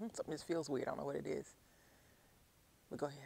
Something just feels weird. I don't know what it is. But go ahead.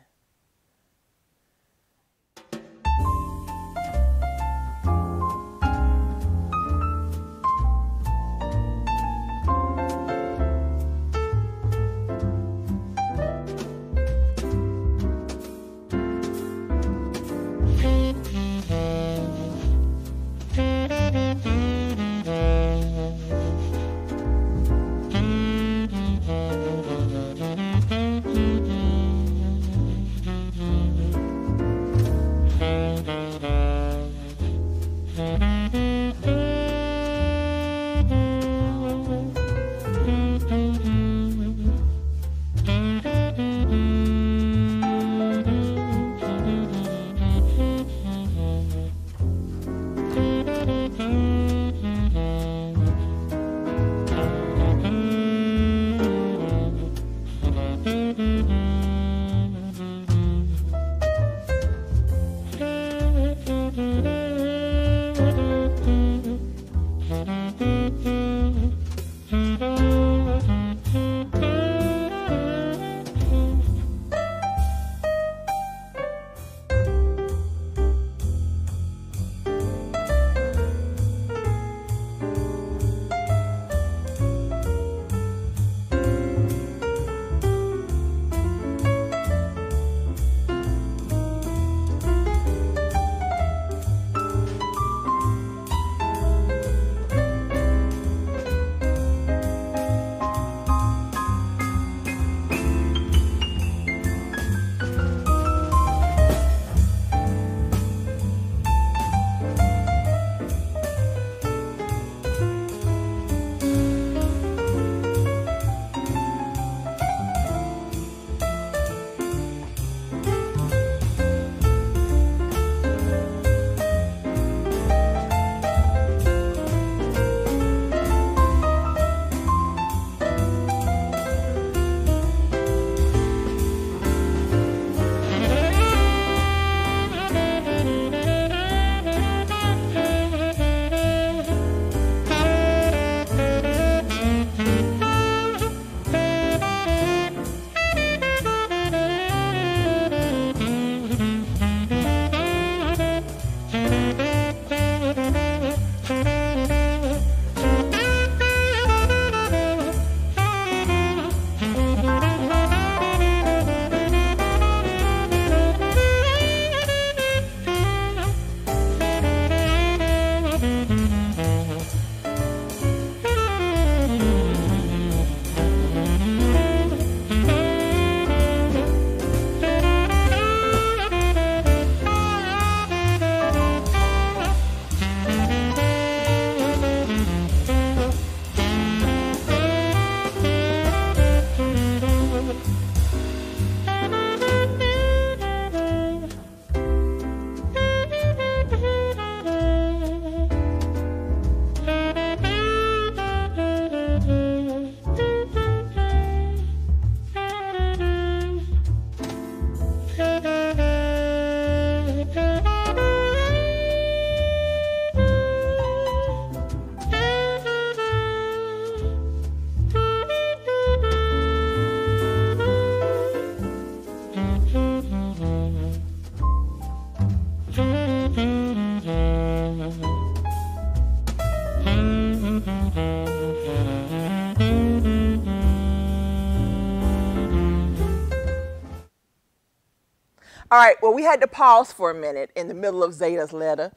All right, well, we had to pause for a minute in the middle of Zeta's letter.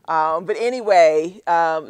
But anyway,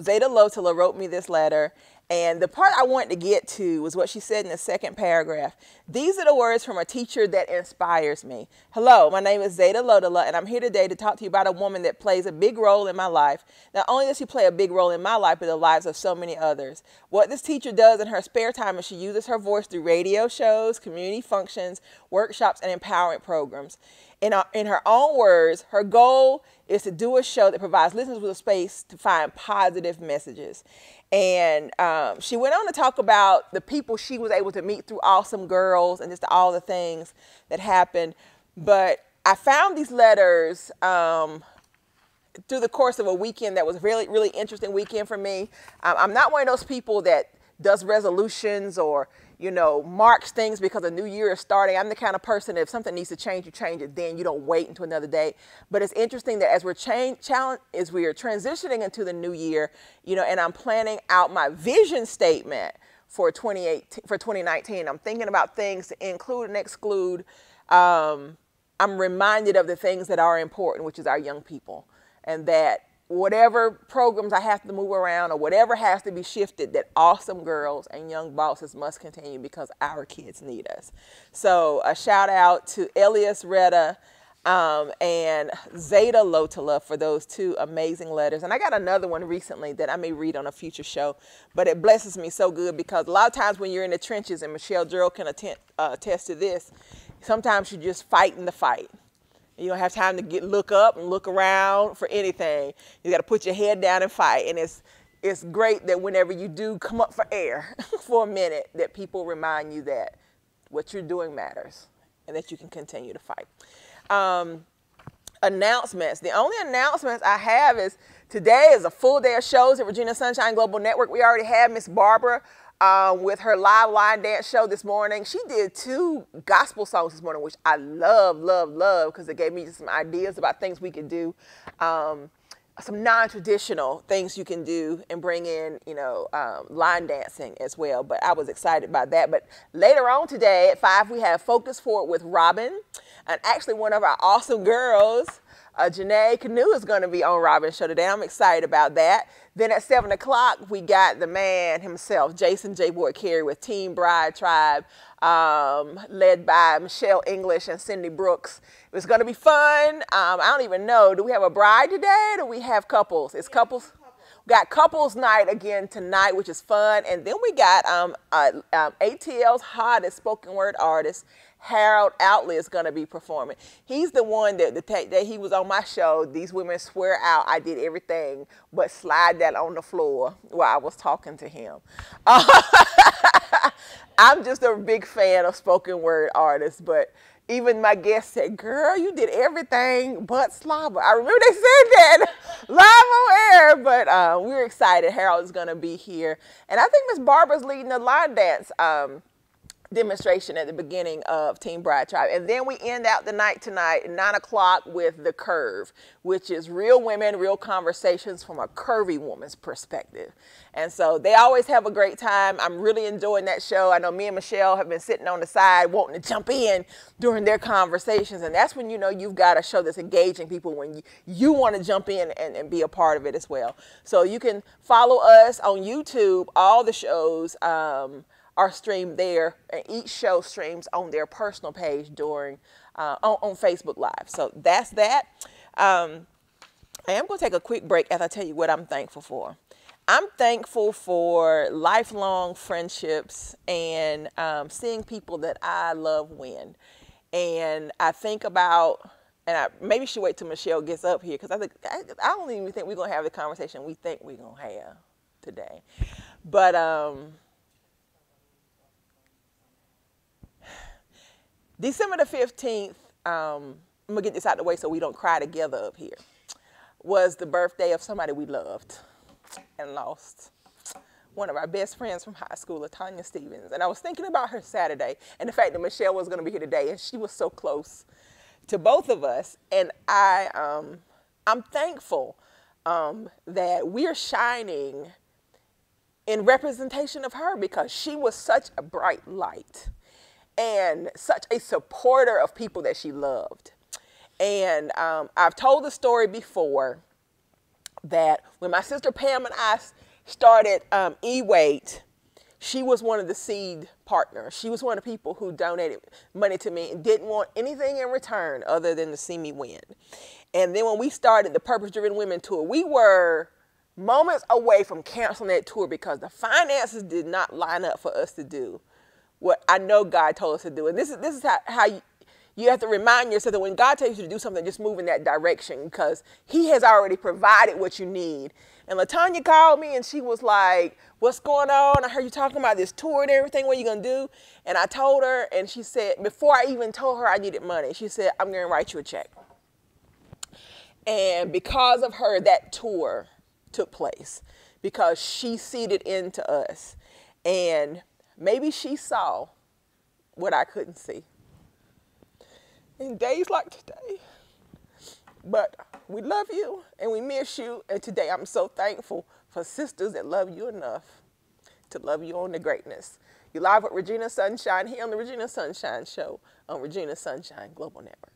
Zeta Lotala wrote me this letter, and the part I wanted to get to was what she said in the second paragraph. These are the words from a teacher that inspires me. Hello, my name is Zeta Lotala, and I'm here today to talk to you about a woman that plays a big role in my life. Not only does she play a big role in my life, but the lives of so many others. What this teacher does in her spare time is she uses her voice through radio shows, community functions, workshops, and empowerment programs. In her own words, her goal is to do a show that provides listeners with a space to find positive messages. And she went on to talk about the people she was able to meet through Awesome Girls and just all the things that happened. But I found these letters through the course of a weekend that was a really, really interesting weekend for me. I'm not one of those people that does resolutions or, you know, marks things because a new year is starting. I'm the kind of person that if something needs to change, you change it then. You don't wait until another day. But it's interesting that as we're transitioning into the new year, you know, and I'm planning out my vision statement for 2019. I'm thinking about things to include and exclude. I'm reminded of the things that are important, which is our young people, and that whatever programs I have to move around or whatever has to be shifted, that awesome girls and young bosses must continue because our kids need us. So a shout out to Elias Retta and Zeta Lotala for those two amazing letters. And I got another one recently that I may read on a future show, but it blesses me so good because a lot of times when you're in the trenches, and Michelle Gerald can attest to this, sometimes you're just fighting the fight. You don't have time to look up and look around for anything. You got to put your head down and fight. And it's great that whenever you do come up for air for a minute, that people remind you that what you're doing matters and that you can continue to fight. Announcements. The only announcements I have is today is a full day of shows at Regina Sunshine Global Network. We already had Miss Barbara with her live line dance show this morning. She did 2 gospel songs this morning, which I love, because it gave me some ideas about things we could do, some non-traditional things you can do and bring in, you know, line dancing as well. But I was excited about that. But later on today at 5, we have Focus Forward with Robin, and actually one of our awesome girls, Janae Canoe, is going to be on Robin's show today. I'm excited about that. Then at 7 o'clock, we got the man himself, Jason J. Boyd Carey with Team Bride Tribe, led by Michelle English and Cindy Brooks. It was going to be fun. I don't even know. Do we have a bride today or do we have couples? It's couples. We got couples night again tonight, which is fun. And then we got ATL's hottest spoken word artist, Harold Outley, is going to be performing. He's the one that he was on my show. These women swear out I did everything but slide that on the floor while I was talking to him. I'm just a big fan of spoken word artists, but even my guest said, girl, you did everything but slobber. I remember they said that live on air, but we're excited. Harold is going to be here. And I think Miss Barbara's leading the line dance demonstration at the beginning of Team Bride Tribe. And then we end out the night tonight at 9 o'clock with The Curve, which is real women, real conversations from a curvy woman's perspective. And so they always have a great time. I'm really enjoying that show. I know me and Michelle have been sitting on the side wanting to jump in during their conversations. And that's when you know you've got a show that's engaging people, when you want to jump in and be a part of it as well. So you can follow us on YouTube. All the shows are streamed there, and each show streams on their personal page during on Facebook Live. So that's that. I am going to take a quick break as I tell you what I'm thankful for. I'm thankful for lifelong friendships and seeing people that I love win. And I think about, and I maybe should wait till Michelle gets up here, because I don't even think we're going to have the conversation we think we're going to have today. But December the 15th, I'm going to get this out of the way so we don't cry together up here, was the birthday of somebody we loved and lost. One of our best friends from high school, Tanya Stevens. And I was thinking about her Saturday and the fact that Michelle was going to be here today, and she was so close to both of us. And I'm thankful that we're shining in representation of her, because she was such a bright light and such a supporter of people that she loved. And I've told the story before that when my sister Pam and I started E-Weight, she was one of the seed partners. She was one of the people who donated money to me and didn't want anything in return other than to see me win. And then when we started the Purpose Driven Women Tour, we were moments away from canceling that tour because the finances did not line up for us to do what I know God told us to do. And this is how you have to remind yourself that when God tells you to do something, just move in that direction, because he has already provided what you need. And LaTanya called me and she was like, what's going on? I heard you talking about this tour and everything. What are you going to do? And I told her, and she said, before I even told her I needed money, she said, I'm going to write you a check. And because of her, that tour took place, because she seeded into us. And maybe she saw what I couldn't see in days like today. But we love you and we miss you. And today I'm so thankful for sisters that love you enough to love you on the greatness. You're live with Regina Sunshine here on the Regina Sunshine Show on Regina Sunshine Global Network.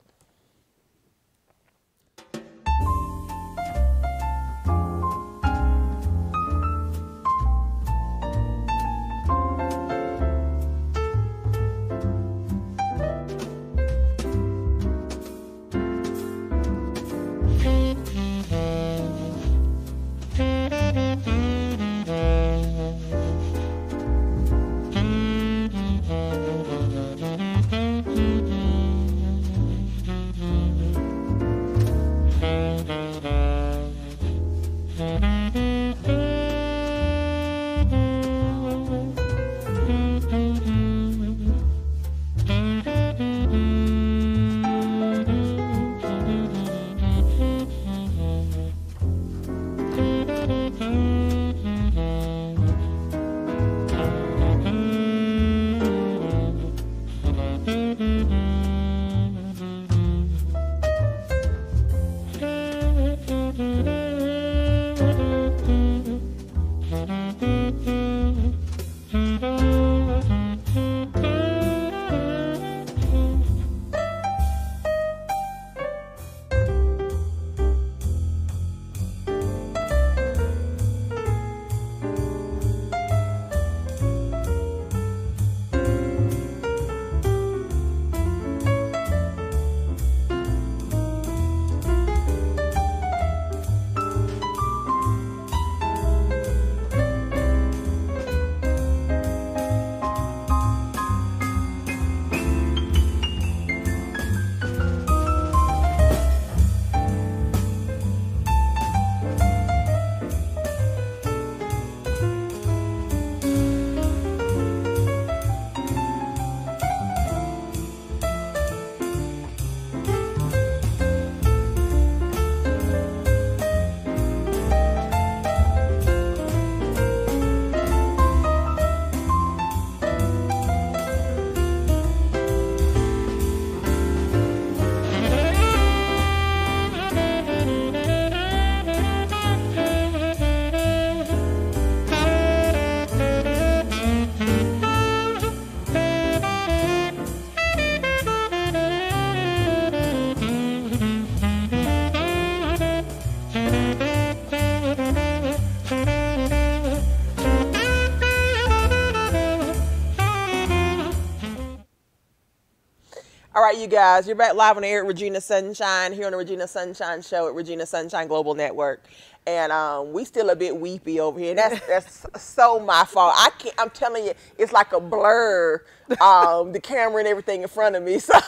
All right, you guys, you're back live on the air at Regina Sunshine, here on the Regina Sunshine Show at Regina Sunshine Global Network. And we still a bit weepy over here. That's so my fault. I'm telling you, it's like a blur, the camera and everything in front of me. So,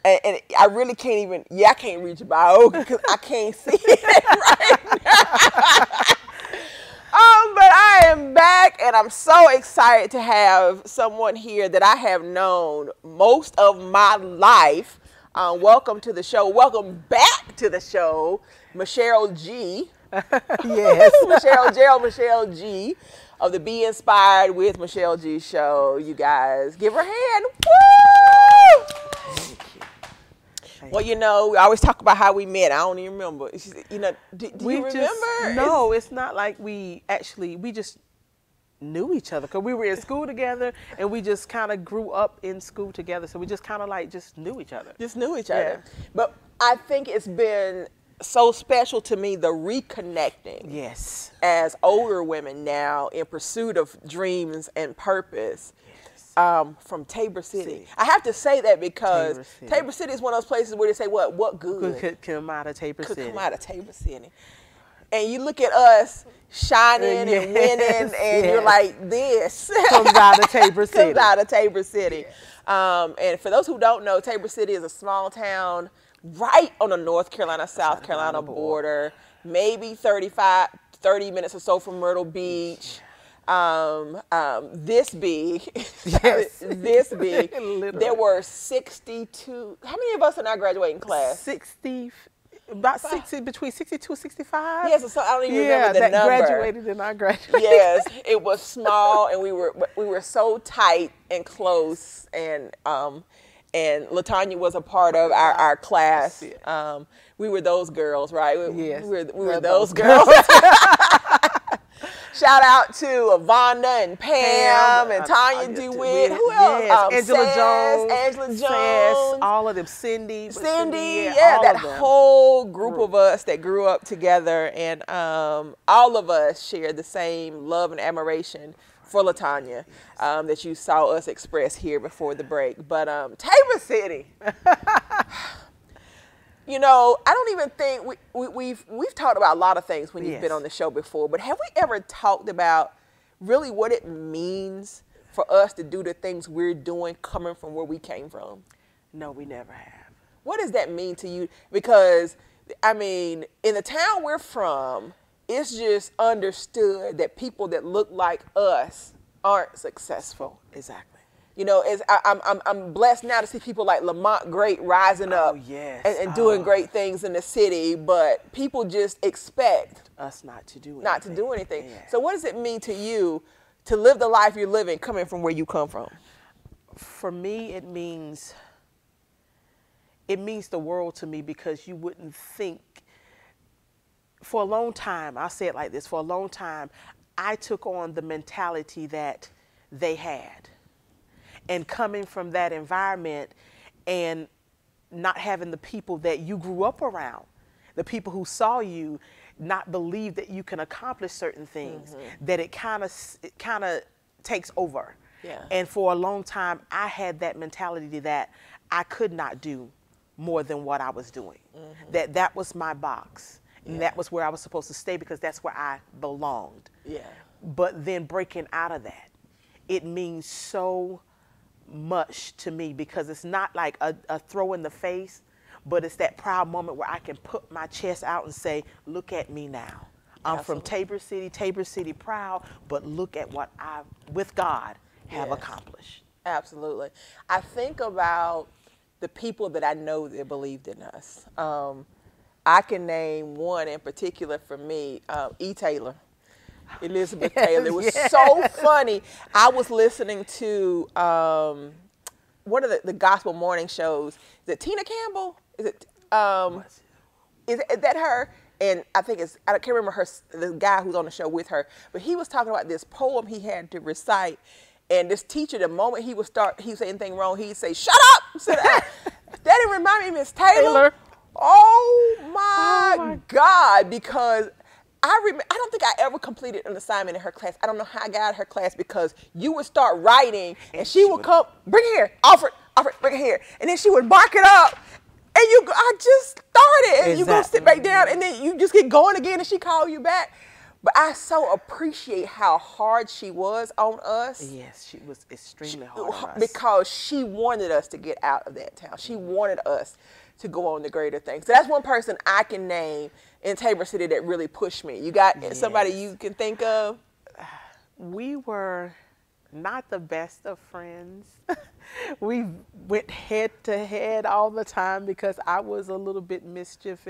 and I really can't even, I can't reach about because I can't see it right now. But I am back, and I'm so excited to have someone here that I have known most of my life. Welcome to the show. Welcome back to the show, Michelle G. Yes. Michelle G. of the Be Inspired with Michelle G show. You guys, give her a hand. Woo! Well, you know, we always talk about how we met. I don't even remember. You know, do you remember? No, it's not like we just knew each other because we were in school together and we just kind of grew up in school together. So we just kind of like just knew each other. Just knew each other. But I think it's been so special to me, the reconnecting. Yes. As older women now in pursuit of dreams and purpose. From Tabor City. I have to say that because Tabor City is one of those places where they say, what good could come out of Tabor City. Could come out of Tabor City. And you look at us shining and winning, and you're like, this comes out of Tabor City. Comes out of Tabor City. And for those who don't know, Tabor City is a small town right on the North Carolina, South Carolina border, maybe 30 minutes or so from Myrtle Beach. This big, yes. This big. There were 62. How many of us in our graduating class? 60. About 60, between 62 and 65. Yes, so I don't even remember the that number. graduated and I graduated. Yes, it was small, and we were so tight and close, and LaTanya was a part of our class. We were those girls, right? Yes, we were those girls. Shout out to Avonda and Pam and Tanya DeWitt. Who else? Yes, Angela Jones. Sass, all of them. Cindy, yeah, that whole group of us that grew up together, and all of us shared the same love and admiration for LaTanya that you saw us express here before the break. But Tabor City. You know, I don't even think we've talked about a lot of things when you've been on the show before, but have we ever talked about really what it means for us to do the things we're doing coming from where we came from? No, we never have. What does that mean to you? Because, I mean, in the town we're from, it's just understood that people that look like us aren't successful. Exactly. You know, I'm blessed now to see people like Lamont Great rising up and doing great things in the city, but people just expect us not to do anything. Yeah. So what does it mean to you to live the life you're living coming from where you come from? For me, it means the world to me, because you wouldn't think, for a long time, I'll say it like this, for a long time, I took on the mentality that they had. And coming from that environment and not having the people that you grew up around, the people who saw you, not believe that you can accomplish certain things, that it kind of takes over. Yeah. And for a long time, I had that mentality that I could not do more than what I was doing. That was my box. And that was where I was supposed to stay, because that's where I belonged. Yeah. But then breaking out of that, it means so much to me, because it's not like a throw in the face, but it's that proud moment where I can put my chest out and say, look at me now. I'm from Tabor City proud, but look at what I, with God, have accomplished. Absolutely. I think about the people that I know that believed in us. I can name one in particular for me, E. Taylor. Elizabeth Taylor. It was so funny. I was listening to one of the gospel morning shows. Is it Tina Campbell? Is that her? And I think I can't remember the guy who's on the show with her, but he was talking about this poem he had to recite. And this teacher, the moment he would say anything wrong, he'd say, "Shut up!" Sit down. That didn't remind me of Miss Taylor. Oh my God! Because I don't think I ever completed an assignment in her class. I don't know how I got out of her class, because you would start writing and she would come, bring it here, Alfred, bring it here. And then she would mark it up. And I just started. And you go sit back down, and then you just get going again, and she call you back. But I so appreciate how hard she was on us. Yes, she was extremely hard on us. Because she wanted us to get out of that town. She wanted us to go on to greater things. So that's one person I can name in Tabor City that really pushed me. You got somebody you can think of? We were not the best of friends. We went head to head all the time, because I was a little bit mischief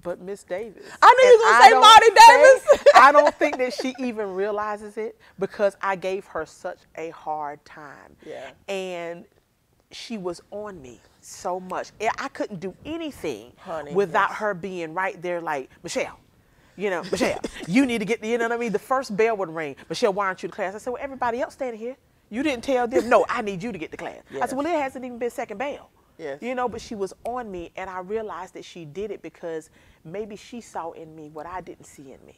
but Miss Davis. I knew you were going to say Marty Davis. I don't think that she even realizes it, because I gave her such a hard time. Yeah. And she was on me so much. I couldn't do anything without her being right there, like, Michelle, Michelle, you need to get the, I mean? The first bell would ring. Michelle, why aren't you to class? I said, well, everybody else standing here. You didn't tell them. No, I need you to get to class. I said, well, it hasn't even been second bell. Yes. But she was on me, and I realized that she did it because maybe she saw in me what I didn't see in me.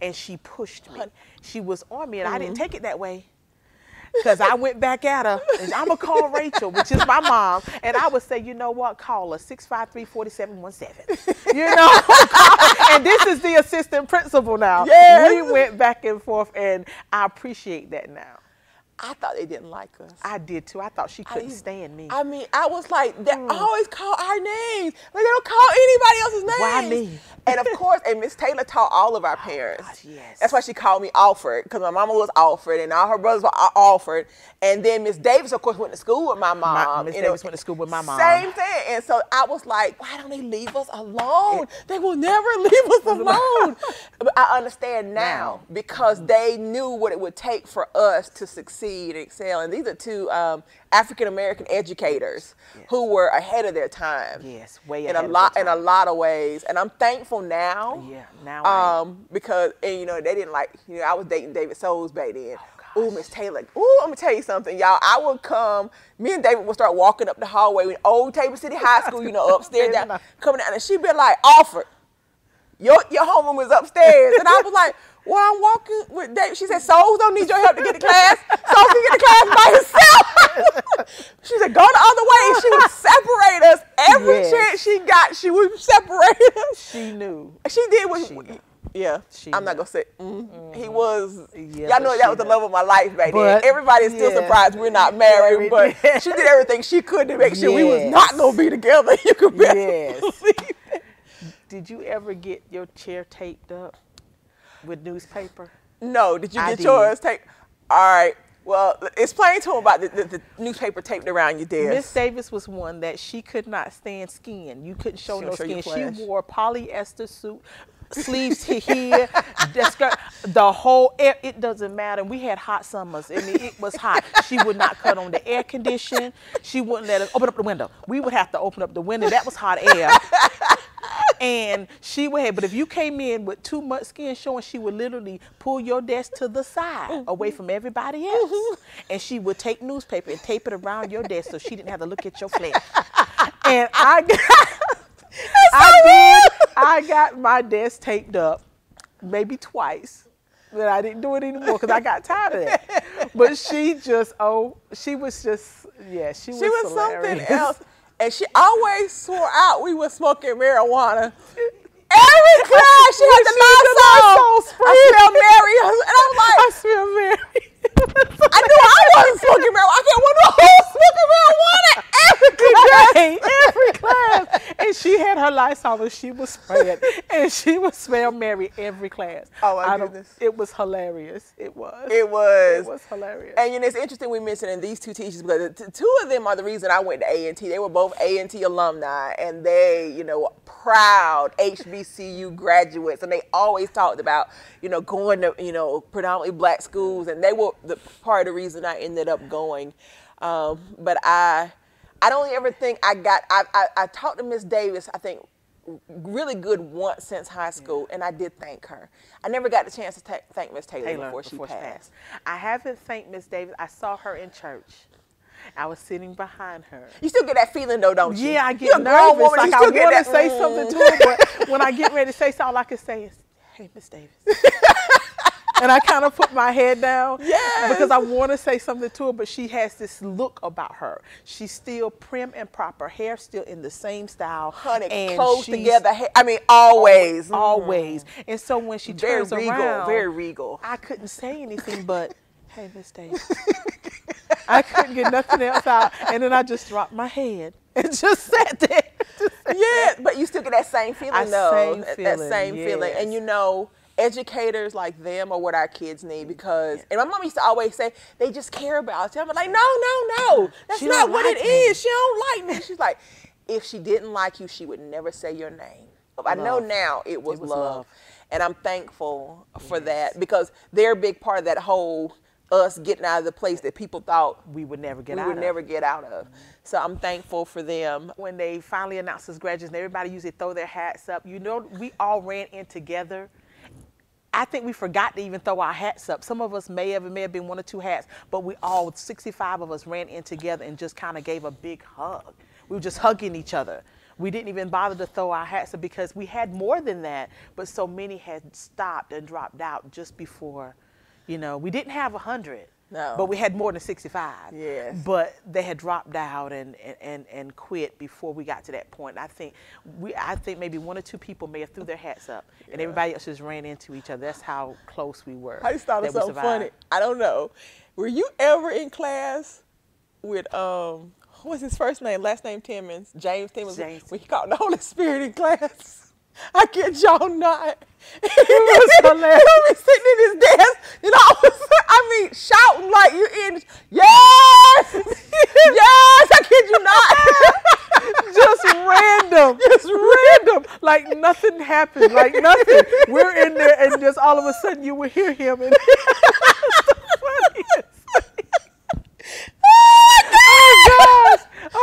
And she pushed me. She was on me, and I didn't take it that way. Because I went back at her, and I'm going to call Rachel, which is my mom, and I would say, you know what, call her, 653-4717. And this is the assistant principal now. Yes. We went back and forth, and I appreciate that now. I thought they didn't like us. I did too. I thought she couldn't stand me. I mean, I was like, they always call our names. Like, they don't call anybody else's names. Why me? And of course, and Miss Taylor taught all of our parents. Gosh, yes. That's why she called me Alfred, because my mama was Alfred, and all her brothers were Alfred. And then Miss Davis, of course, went to school with my mom. Miss Davis went to school with my mom. Same thing. And so I was like, why don't they leave us alone? They will never leave us alone. But I understand now because they knew what it would take for us to succeed and excel. And these are two African-American educators who were ahead of their time. Yes, way in ahead a lot of their time. in a lot of ways. And I'm thankful now. Yeah, now because and you know they didn't like, you know, I was dating David Souls back then. Ooh, Miss Taylor. Ooh, I'm gonna tell you something, y'all. I would come. Me and David would start walking up the hallway in old Tabor City High School, you know, upstairs, down, coming down, and she'd be like, "Alfred, your homeroom is upstairs," and I was like, "Well, I'm walking with David." She said, "Souls don't need your help to get to class. Souls can get to class by himself." She said, "Go the other way," and she would separate us every chance she got. She would separate us. She knew. She did what. She knew. Yeah, I'm not gonna say he was. Yeah, y'all know that was the love of my life back then. But, Everybody is still surprised we're not married, but she did everything she could to make sure we was not gonna be together. You could believe it. Did you ever get your chair taped up with newspaper? No. Did you get yours taped? All right. Well, explain to them about the newspaper taped around your desk. Miss Davis was one that she could not stand skin. You couldn't show no skin. She wore polyester suit. Sleeves to here, the whole air, it doesn't matter. We had hot summers and it was hot. She would not cut on the air condition. She wouldn't let us open up the window. We would have to open up the window. That was hot air. And she would have, but if you came in with too much skin showing, she would literally pull your desk to the side away from everybody else. And she would take newspaper and tape it around your desk so she didn't have to look at your flesh. And I got my desk taped up maybe twice, but I didn't do it anymore because I got tired of that. But she just, she was something else. And she always swore out we were smoking marijuana. Every class she had the Lysol spray. I smell Mary. And I'm like, I smell Mary. I knew I wasn't smoking marijuana. I can't wonder who's smoking marijuana every class. And she had her Lysol and she was spraying. And she would smell Mary every class. Oh my goodness. It was hilarious. It was. It was. It was hilarious. And you know, it's interesting we mentioned these two teachers because two of them are the reason I went to A&T. They were both A&T alumni and they, you know, proud HBCU graduates. And they always talked about, you know, going to, you know, predominantly black schools. And they were the part of the reason I ended up going. But I don't ever think I talked to Miss Davis, I think, really good once since high school, and I did thank her. I never got the chance to thank Miss Taylor before she passed. I haven't thanked Miss Davis. I saw her in church. I was sitting behind her. You still get that feeling though, don't you? Yeah, I get nervous. Woman, like I want to say something to her, but when I get ready to say something, all I can say is, "Hey, Miss Davis." And I kind of put my head down because I want to say something to her, but she has this look about her. She's still prim and proper, hair still in the same style. Honey, and close together. I mean, always. Always. And so when she turns around, very regal. I couldn't say anything but, "Hey, Miss Davis." I couldn't get nothing else out. And then I just dropped my head and just sat there. But you still get that same feeling though. That same feeling. And you know, educators like them are what our kids need because, and my mom used to always say, they just care about you. I'm like, no, that's not what it is. She don't like me. She's like, if she didn't like you, she would never say your name. I know now it was love. And I'm thankful for that because they're a big part of that whole us getting out of the place that people thought we would never get out of. So I'm thankful for them. When they finally announced us graduates and everybody usually throw their hats up, you know, we all ran in together. I think we forgot to even throw our hats up. Some of us may have been one or two hats, but we all, 65 of us, ran in together and just kind of gave a big hug. We were just hugging each other. We didn't even bother to throw our hats up because we had more than that, but so many had stopped and dropped out just before, you know, we didn't have 100. No. But we had more than 65. Yes. But they had dropped out and quit before we got to that point. I think maybe one or two people may have threw their hats up, and everybody else just ran into each other. That's how close we were. I just thought it was so funny. I don't know. Were you ever in class with what's his first name? Last name Timmons. James Timmons. James. When he called the Holy Spirit in class. I kid y'all not. It was hilarious. He was sitting in his desk, and shouting like you in. Yes, yes. I kid you not. Just random. Just random. Like nothing happened. Like nothing. We're in there, and just all of a sudden you will hear him. And I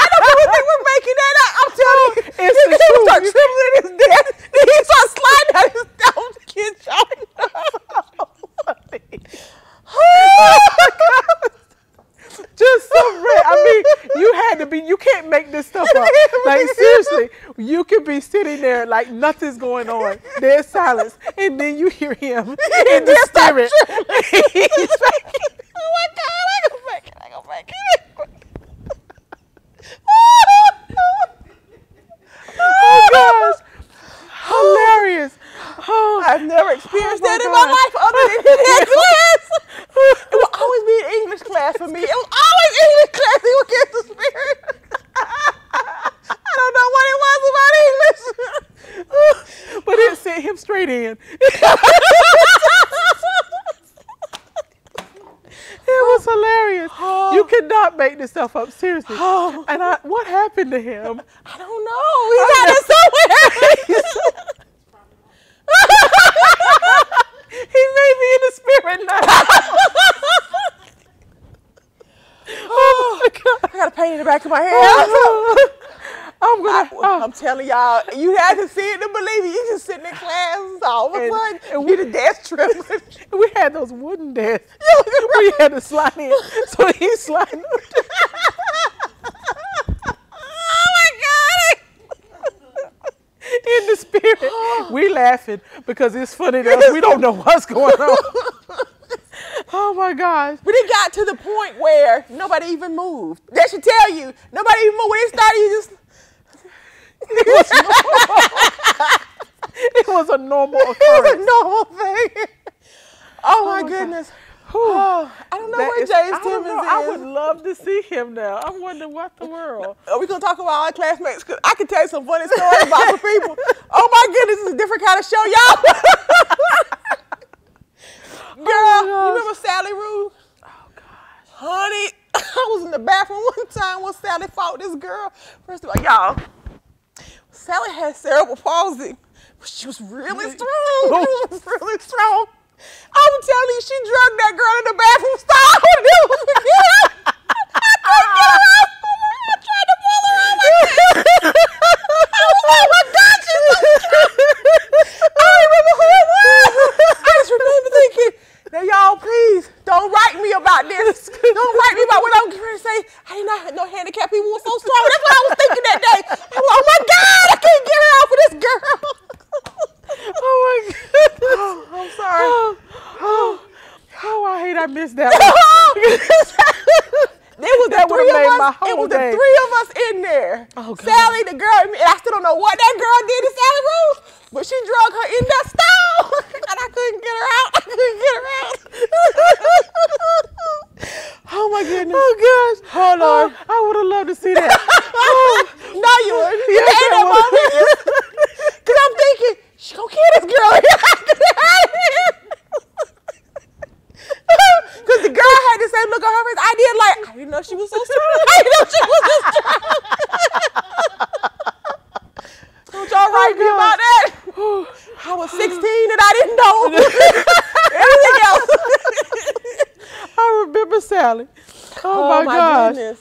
don't know if we're making that up. I'm telling you, it's the he truth. started trembling in his desk. Then he started sliding down his down. Kid Just so rare. I mean, you can't make this stuff up. Like seriously, you can be sitting there like nothing's going on. There's silence, and then you hear him in the spirit. He's like, oh my God, I gonna make it. oh gosh, hilarious. Oh, I've never experienced that in my life other than in that class. It would always be an English class for me. It was always English class. He would get the spirit. I don't know what it was about English. But it sent him straight in. It was hilarious. You cannot make this stuff up, seriously. And what happened to him? I don't know. He's out there somewhere. He may be in the spirit now. Oh my God. I got a pain in the back of my head. I'm telling y'all, you had to see it to believe it. You just sitting in class all of a sudden. And we the desk trembling. We had those wooden desks. We had to slide in. So he's sliding. Oh my God. In the spirit. We laughing because it's funny that we don't know what's going on. Oh my gosh. But it got to the point where nobody even moved. That should tell you. Nobody even moved. When it started, you just... It was a normal occurrence. It was a normal thing. Oh my goodness. Oh, I don't know where James Timmons is. I would love to see him now. I'm wondering what the world. Are we going to talk about our classmates? Cause I can tell you some funny stories about some people. Oh my goodness, it's a different kind of show, y'all. Girl, you remember Sally Rue? Oh gosh. Honey, I was in the bathroom one time when Sally fought this girl. First of all, y'all, Sally had cerebral palsy, but she was really strong. She was really strong. I'm telling you, she drugged that girl in the bathroom stall. I couldn't get her out. I tried to pull her out. I was like, oh my God, she's so strong. I don't remember who it was. I just remember thinking, now y'all, please, don't write me about this. Don't write me about what I'm going to say. I did not have no handicapped people who were so strong. That's what I was thinking that day. I was, oh my God, I can't get her out for this girl. Oh my goodness. Oh, I'm sorry. Oh, I hate I missed that one. That would have made my whole day. It was the three of us in there. Oh, God. Sally, the girl, and I still don't know what that girl did to Sally Rose, but she drug her in that stall, and I couldn't get her out. Oh my goodness. Oh gosh. Oh Lord. I would have loved to see that. No, you wouldn't. You had that moment. Because I'm thinking, she gonna kill this girl. Because the girl had the same look on her face I did, like, I didn't know she was so strong. I didn't know she was so strong. Don't y'all write me about that? I was 16 and I didn't know everything else. I remember Sally. Oh my gosh. Goodness.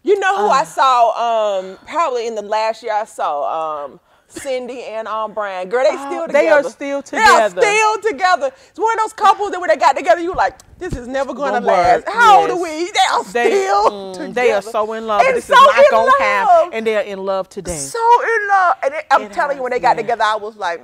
You know who I saw, probably in the last year I saw, Cindy and Brian. Girl, they still together. They are still together. They are still together. It's one of those couples that when they got together, you were like, this is never going to last. How old are we? They are still together. They are so in love. And this so is not in going to love. happen. And they are in love today. So in love. And I'm telling you, when they got together, I was like,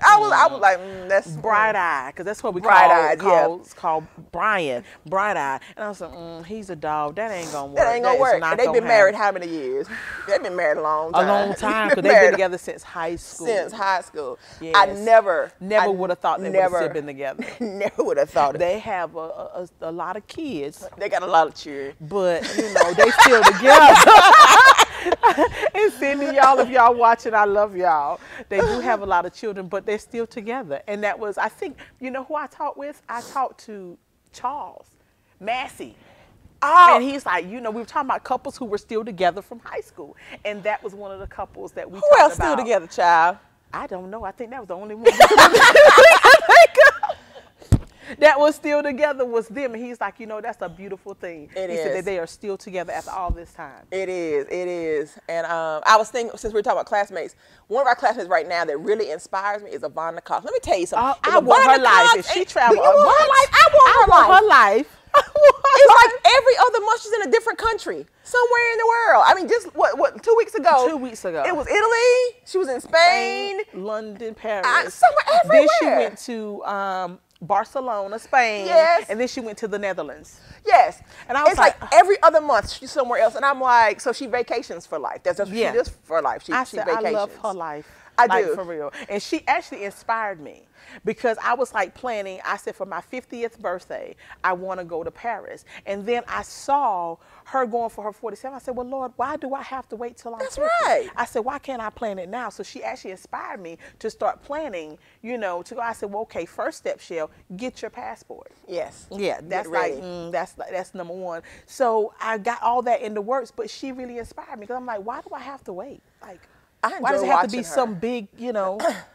I was like, that's Bright Eye, because that's what we Bright-eyed, it's called Brian, Bright Eye. And I was like, he's a dog. That ain't gonna work. That ain't gonna is work. not And they've gonna been married happen. how many years? They've been married a long time. A long time, because they've Married been together since high school. Since high school. Yes. I never would have thought they would have still been together. Never would have thought it. They have a lot of kids, They got a lot of children. but they still together. And Cindy, y'all, if y'all watching, I love y'all. They do have a lot of children, but they're still together. And that was, I think, who I talked with? I talked to Charles Massey. Oh. And he's like, we were talking about couples who were still together from high school. And that was one of the couples that we talked about. Who else still together, child? I don't know. I think that was the only one. That was still together was them. And he's like, that's a beautiful thing. He said that they are still together after all this time. It is. And I was thinking, since we're talking about classmates, one of our classmates right now that really inspires me is Ivana Cox. Let me tell you something. I want her life. If she traveled, I want her life. It's like every other month she's in a different country, somewhere in the world. I mean, just what 2 weeks ago? 2 weeks ago. It was Italy. She was in Spain. London, Paris. Somewhere everywhere. Then she went to Barcelona, Spain. Yes. And then she went to the Netherlands. Yes. And I was it's like every other month she's somewhere else. And I'm like, so she vacations for life. That's what she does for life. She said, vacations. I love her life. I like, do. For real. And she actually inspired me because I was like planning, I said for my 50th birthday, I want to go to Paris. And then I saw her going for her 47th. I said, well, Lord, why do I have to wait till I'm 50? That's right. I said, why can't I plan it now? So she actually inspired me to start planning, to go. I said, well, okay, first step, Shell, get your passport. Yes. Yeah, that's that's number one. So I got all that in the works, but she really inspired me because I'm like, why do I have to wait? Like, why does it have to be her. some big,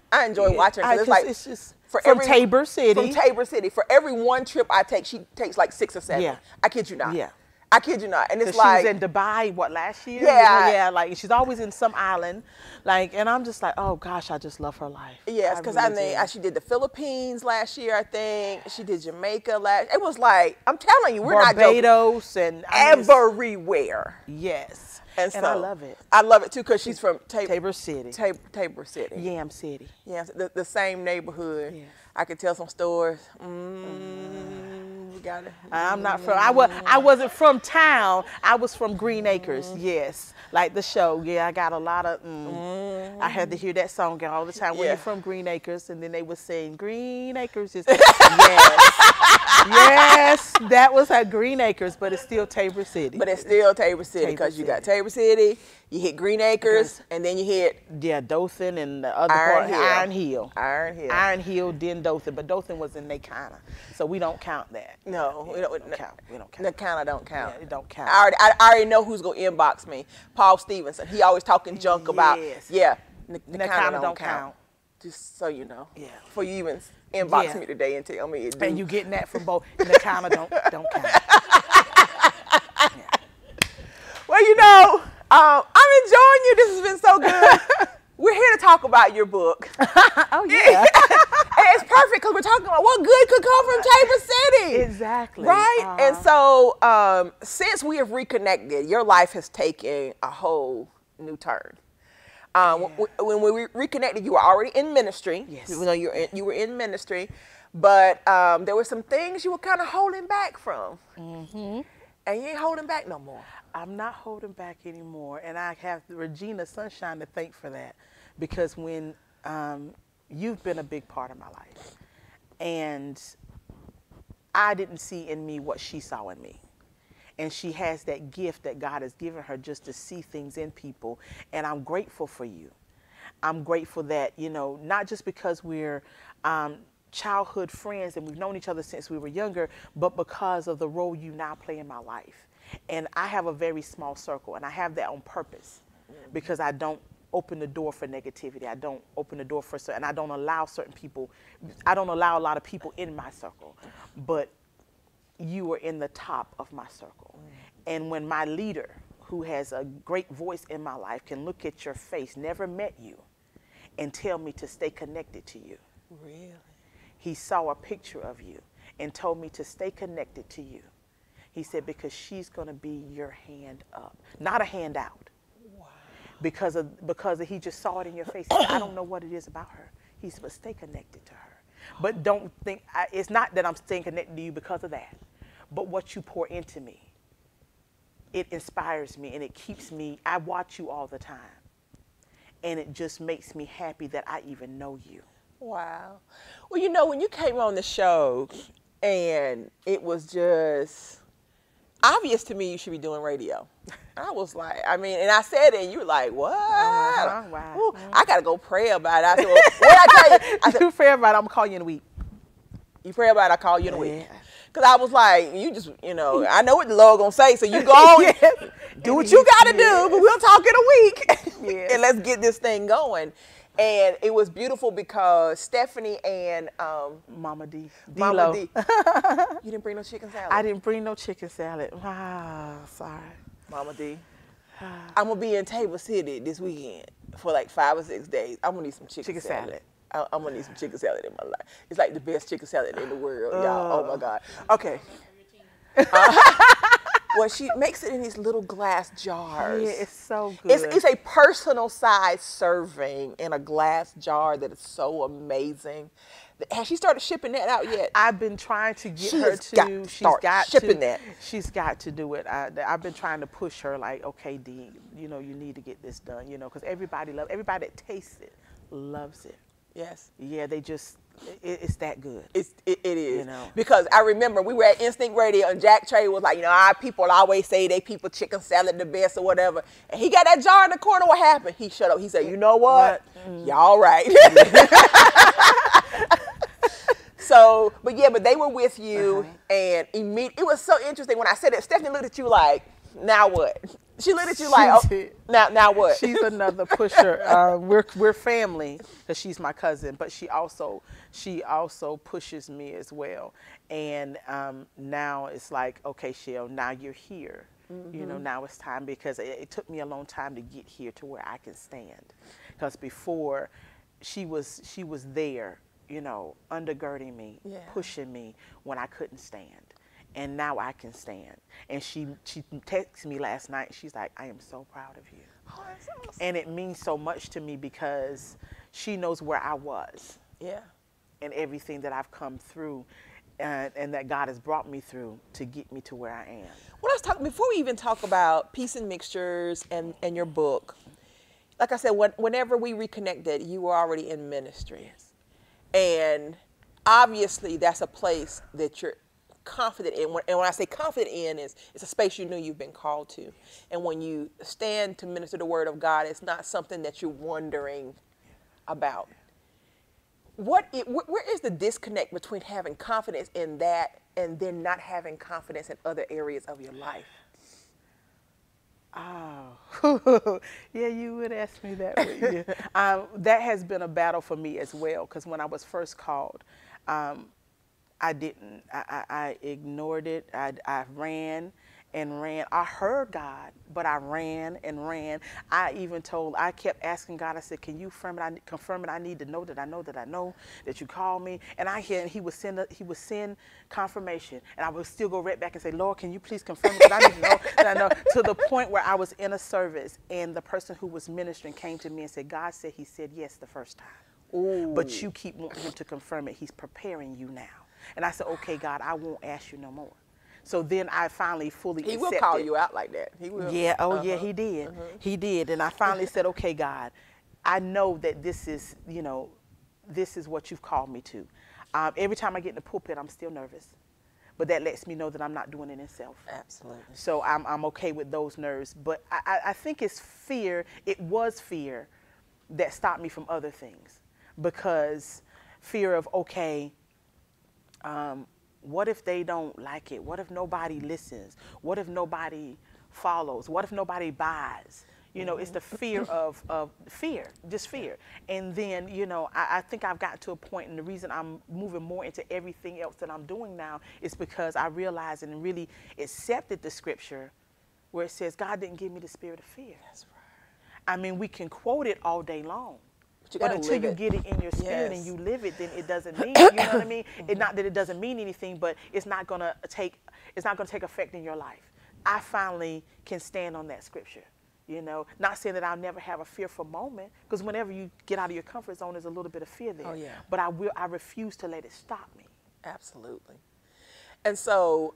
I enjoy watching her. It's just from Tabor City. From Tabor City. For every one trip I take, she takes like 6 or 7. Yeah. I kid you not. Yeah. I kid you not. And it's she like. was in Dubai, last year? Yeah. Like she's always in some island. And I'm just like, oh gosh, I just love her life. Yes, because she did the Philippines last year, I think. She did Jamaica it was like, I'm telling you, we're Barbados not joking. And everywhere. Yes. And I love it. I love it too because she's from Tabor City. Tabor City. Yam City. Yeah, the same neighborhood. Yes. I could tell some stories. We got it. I'm not from. I wasn't from town. I was from Green Acres. Yes, like the show. Yeah, I got a lot of. I had to hear that song all the time. When you're from Green Acres, and then they would sing Green Acres. Yes, that was at Green Acres, but it's still Tabor City. But it's still Tabor City because you got Tabor City, you hit Green Acres, and then you hit Dothan and the other part, Iron Hill. Iron Hill, then Dothan, but Dothan was in Nakana, so we don't count that. No, we don't count. We don't count. Nakana don't count. Yeah, it don't count. I already know who's gonna inbox me. Paul Stevenson. He always talking junk about. Yeah, Nakana don't count. Just so you know. Yeah. Before you even inbox me today and tell me it do. And you getting that from both. Nakana don't count. Well, I'm enjoying you. This has been so good. We're here to talk about your book. Oh, yeah. And it's perfect because we're talking about what good could come from Tabor City. Exactly. Right? And so since we have reconnected, your life has taken a whole new turn. When we reconnected, you were already in ministry. Yes. You know, you were in ministry, but there were some things you were kind of holding back from. Mm-hmm. And you ain't holding back no more. I'm not holding back anymore, and I have Regina Sunshine to thank for that, because when you've been a big part of my life, and I didn't see in me what she saw in me. And she has that gift that God has given her just to see things in people. And I'm grateful for you. I'm grateful that, not just because we're childhood friends and we've known each other since we were younger, but because of the role you now play in my life. And I have a very small circle, and I have that on purpose because I don't open the door for negativity. I don't open the door for certain, and I don't allow certain people, I don't allow a lot of people in my circle. But you are in the top of my circle. And when my leader, who has a great voice in my life, can look at your face, never met you, and tell me to stay connected to you. Really? He saw a picture of you and told me to stay connected to you. He said, because she's going to be your hand up, not a hand out. Wow. Because he just saw it in your face. He said, I don't know what it is about her. He said, but stay connected to her. But don't think, it's not that I'm staying connected to you because of that, but what you pour into me, it inspires me and it keeps me, I watch you all the time. And it just makes me happy that I even know you. Wow. Well, you know, when you came on the show and it was just obvious to me you should be doing radio. I was like, I mean, and I said it and you were like, what? Wow. Ooh, I got to go pray about it. I said, well, what did I tell you? I said, You pray about it, I'm going to call you in a week. You pray about it, I call you in a week. Because I was like, you just, you know, I know what the Lord going to say, so you go on, Yes. do what you got to do, but we'll talk in a week. Yes. And let's get this thing going. And it was beautiful because Stephanie and Mama D. Mama D. You didn't bring no chicken salad? I didn't bring no chicken salad. Ah, sorry. Mama D. I'm going to be in Table City this weekend for like 5 or 6 days. I'm going to need some chicken salad. I'm going to need some chicken salad in my life. It's like the best chicken salad in the world, y'all. Oh, my God. Okay. Well, she makes it in these little glass jars. Yeah, it's so good. It's a personal size serving in a glass jar that is so amazing. Has she started shipping that out yet? I've been trying to get She her has to. got to start shipping that. She's got to do it. I've been trying to push her, like, okay, Dee, you know, you need to get this done, you know, because everybody that tastes it loves it. Yes. Yeah, they just, it's that good. It is. You know. Because I remember we were at Instinct Radio and Jack Trey was like, you know, our people always say they people chicken salad the best or whatever. And he got that jar in the corner. What happened? He shut up. He said, you know what? Y'all right. So, but they were with you and it was so interesting when I said it. Stephanie looked at you like, now what? She looked at you like, oh, now what? She's another pusher. We're family because she's my cousin, but she also pushes me as well. And now it's like, okay, Shell, now you're here. You know, now it's time because it took me a long time to get here to where I can stand. Because before, she was there, you know, undergirding me, pushing me when I couldn't stand. And now I can stand. And she texted me last night. She's like, I am so proud of you. Oh, that's awesome. And it means so much to me because she knows where I was. Yeah. And everything that I've come through and that God has brought me through to get me to where I am. Well, let's talk, before we even talk about Peace and Mixtures and your book, like I said, whenever we reconnected, you were already in ministry. And obviously that's a place that you're confident in. And when I say confident in, it's a space you knew you've been called to. And when you stand to minister the word of God, it's not something that you're wondering about. Where is the disconnect between having confidence in that and then not having confidence in other areas of your life? Oh, yeah, you would ask me that. That has been a battle for me as well, because when I was first called, I didn't. I ignored it. I ran and ran. I heard God, but I ran and ran. I kept asking God, I said, can you confirm it? I need to know that I know that you called me. And he would send confirmation. And I would still go right back and say, Lord, can you please confirm it? Because I need to know that I know. To the point where I was in a service and the person who was ministering came to me and said, God said he said yes the first time. Ooh. But you keep wanting him to confirm it. He's preparing you now. And I said, okay, God, I won't ask you no more. So then I finally fully accepted. He will call you out like that. He will. Yeah, yeah, he did. He did. And I finally said, okay, God, I know that this is, you know, this is what you've called me to. Every time I get in the pulpit, I'm still nervous. But that lets me know that I'm not doing it in self. Absolutely. So I'm okay with those nerves. But I think it's fear. It was fear that stopped me from other things. Because fear of, okay, what if they don't like it? What if nobody listens? What if nobody follows? What if nobody buys? You know, it's the fear of fear, just fear. And then, you know, I think I've gotten to a point, and the reason I'm moving more into everything else that I'm doing now is because I realized and really accepted the scripture where it says, God didn't give me the spirit of fear. That's right. I mean, we can quote it all day long. But until you get it in your spirit and you live it, then it doesn't mean, you know what I mean? It's not that it doesn't mean anything, but it's not gonna take effect in your life. I finally can stand on that scripture. You know, not saying that I'll never have a fearful moment, because whenever you get out of your comfort zone, there's a little bit of fear there. Oh, yeah. But I refuse to let it stop me. Absolutely. And so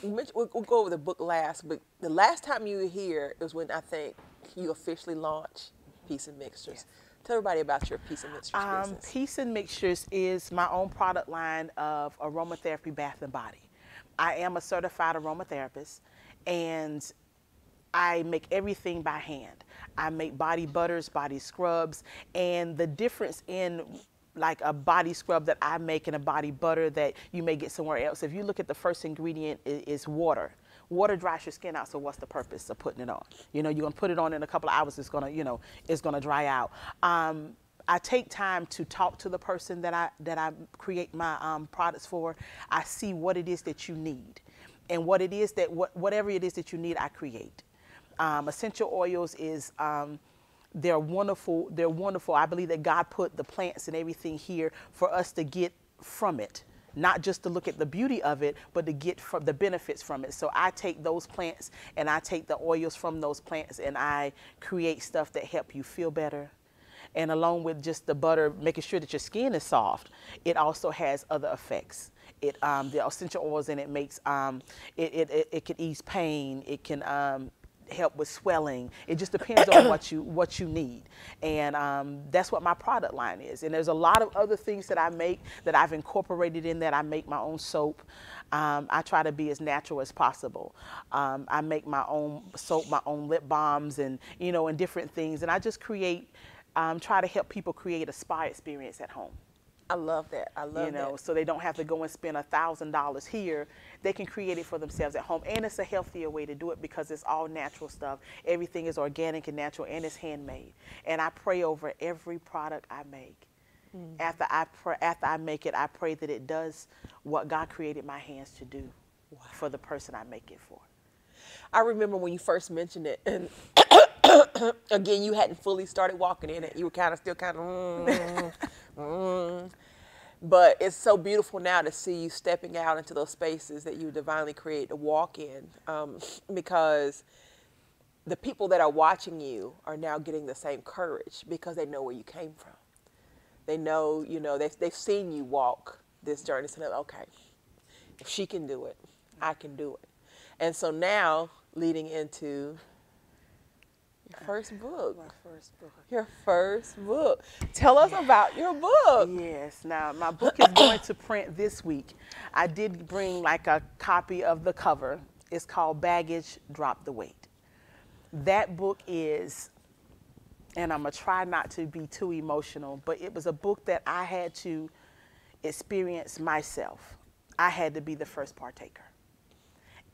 we'll go over the book last, but the last time you were here, it was when I think you officially launched Peace and Mixtures. Yes. Tell everybody about your Peace and Mixtures business. Peace and Mixtures is my own product line of aromatherapy, bath and body. I am a certified aromatherapist, and I make everything by hand. I make body butters, body scrubs, and the difference in like a body scrub that I make and a body butter that you may get somewhere else. If you look at the first ingredient is water. Water dries your skin out, so what's the purpose of putting it on? You know, you're gonna put it on in a couple of hours, it's gonna dry out. I take time to talk to the person that I create my products for. I see what it is that you need, and whatever it is that you need, I create. Essential oils is they're wonderful. They're wonderful. I believe that God put the plants and everything here for us to get from it, not just to look at the beauty of it, but to get from the benefits from it. So I take those plants and I take the oils from those plants and I create stuff that help you feel better. And along with just the butter, making sure that your skin is soft, it also has other effects. The essential oils in it makes it can ease pain. It can help with swelling. It just depends on what you need, and that's what my product line is. And there's a lot of other things that I make that I've incorporated in that. I make my own soap. I try to be as natural as possible. I make my own soap, my own lip balms, and and different things. And I just create, try to help people create a spa experience at home. I love that. I love that. So they don't have to go and spend $1,000 here. They can create it for themselves at home. And it's a healthier way to do it because it's all natural stuff. Everything is organic and natural, and it's handmade. And I pray over every product I make. After I make it, I pray that it does what God created my hands to do for the person I make it for. I remember when you first mentioned it, and again, you hadn't fully started walking in it. You were still but it's so beautiful now to see you stepping out into those spaces that you divinely created to walk in, because the people that are watching you are now getting the same courage because they know where you came from. They know, they've seen you walk this journey, so they're like, okay, if she can do it, I can do it. And so now, leading into your first book. My first book. Your first book. Tell us about your book. Yes. Now, my book is going to print this week. I did bring like a copy of the cover. It's called Baggage, Drop the Weight. That book is, and I'm going to try not to be too emotional, but it was a book that I had to experience myself. I had to be the first partaker.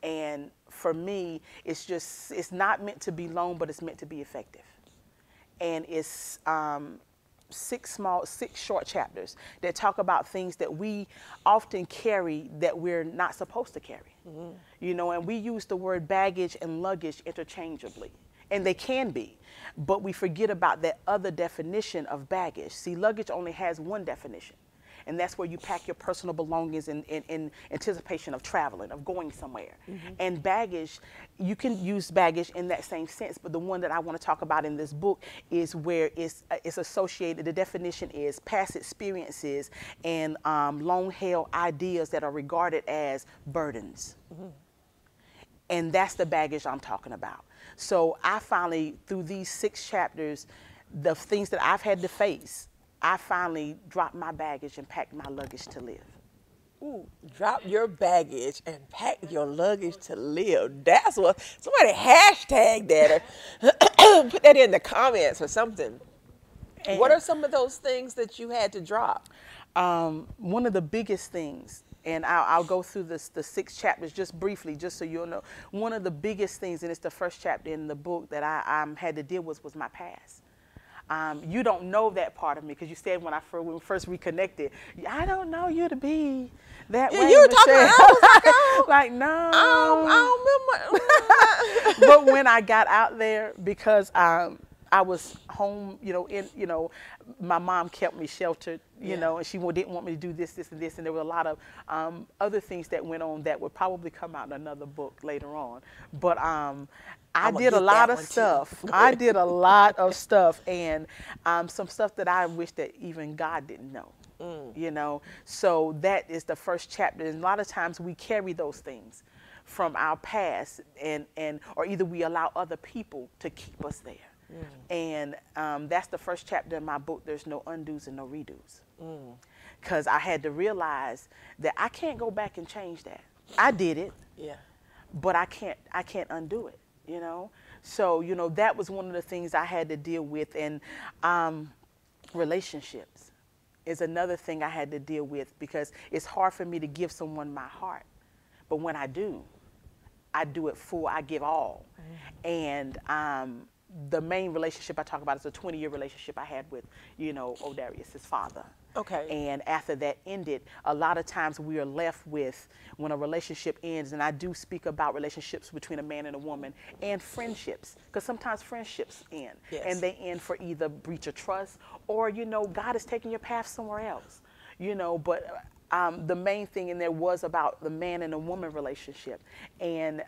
And for me, it's not meant to be long, but it's meant to be effective. And it's 6 short chapters that talk about things that we often carry that we're not supposed to carry. And we use the word baggage and luggage interchangeably. And they can be, but we forget about that other definition of baggage. See, luggage only has one definition. And that's where you pack your personal belongings in anticipation of traveling, of going somewhere. And baggage, you can use baggage in that same sense, but the one that I want to talk about in this book is where it's associated, the definition is past experiences and long-held ideas that are regarded as burdens. And that's the baggage I'm talking about. So I finally, through these 6 chapters, the things that I've had to face, I finally dropped my baggage and packed my luggage to live. Ooh, drop your baggage and pack your luggage to live. That's what, somebody hashtag that or put that in the comments or something. And what are some of those things that you had to drop? One of the biggest things, and I'll go through the 6 chapters just briefly, just so you'll know. One of the biggest things, and it's the first chapter in the book that I had to deal with, was my past. You don't know that part of me because you said when we first reconnected, I don't know you to be that way. You were talking, I was like, no. I don't remember. But when I got out there, because I was home, my mom kept me sheltered, Yeah. and she didn't want me to do this, this, and this. And there were a lot of other things that went on that would probably come out in another book later on. But I I'm gonna did a get lot that of one too. stuff. I did a lot of stuff, and some stuff that I wish that even God didn't know. So that is the first chapter. And a lot of times we carry those things from our past, and or either we allow other people to keep us there. And that's the first chapter in my book. There's no undos and no redos, because I had to realize that I can't go back and change that. I did it, Yeah. but I can't undo it. So that was one of the things I had to deal with. And relationships is another thing I had to deal with, because it's hard for me to give someone my heart, but when I do it full. I give all. And the main relationship I talk about is a 20-year relationship I had with, Odarius, his father. Okay. And after that ended, a lot of times we are left with, when a relationship ends, and I do speak about relationships between a man and a woman, and friendships, because sometimes friendships end. Yes. And they end for either breach of trust, or, God is taking your path somewhere else. But the main thing in there was about the man and the woman relationship. And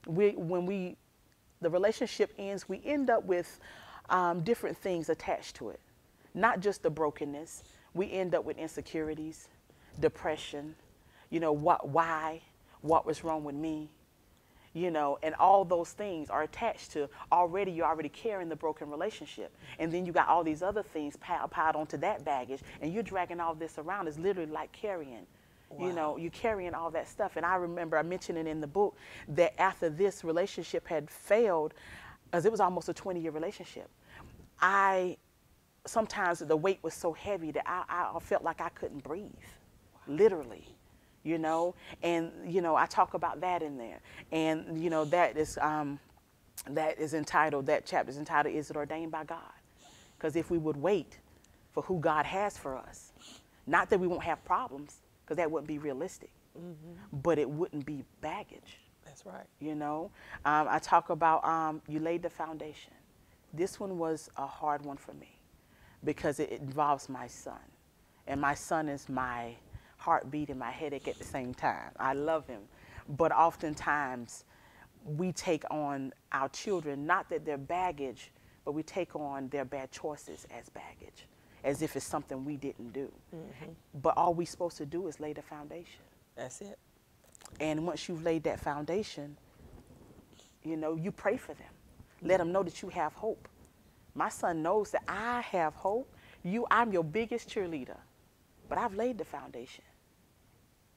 when the relationship ends, we end up with different things attached to it. Not just the brokenness. We end up with insecurities, depression, why, what was wrong with me, and all those things are attached to you're already carrying the broken relationship. And then you got all these other things piled onto that baggage, and you're dragging all this around. It's literally like carrying. Wow. You're carrying all that stuff. And I remember I mentioned it in the book that after this relationship had failed, as it was almost a 20-year relationship, sometimes the weight was so heavy that I felt like I couldn't breathe, literally. And I talk about that in there. And that chapter is entitled, Is It Ordained by God? Because if we would wait for who God has for us, not that we won't have problems, because that wouldn't be realistic, but it wouldn't be baggage. That's right. I talk about you laid the foundation. This one was a hard one for me, because it involves my son, and my son is my heartbeat and my headache at the same time. I love him, but oftentimes we take on our children, not that they're baggage, but we take on their bad choices as baggage, as if it's something we didn't do. But all we're supposed to do is lay the foundation. That's it. And once you've laid that foundation, you pray for them. Let them know that you have hope. My son knows that I have hope. I'm your biggest cheerleader, but I've laid the foundation.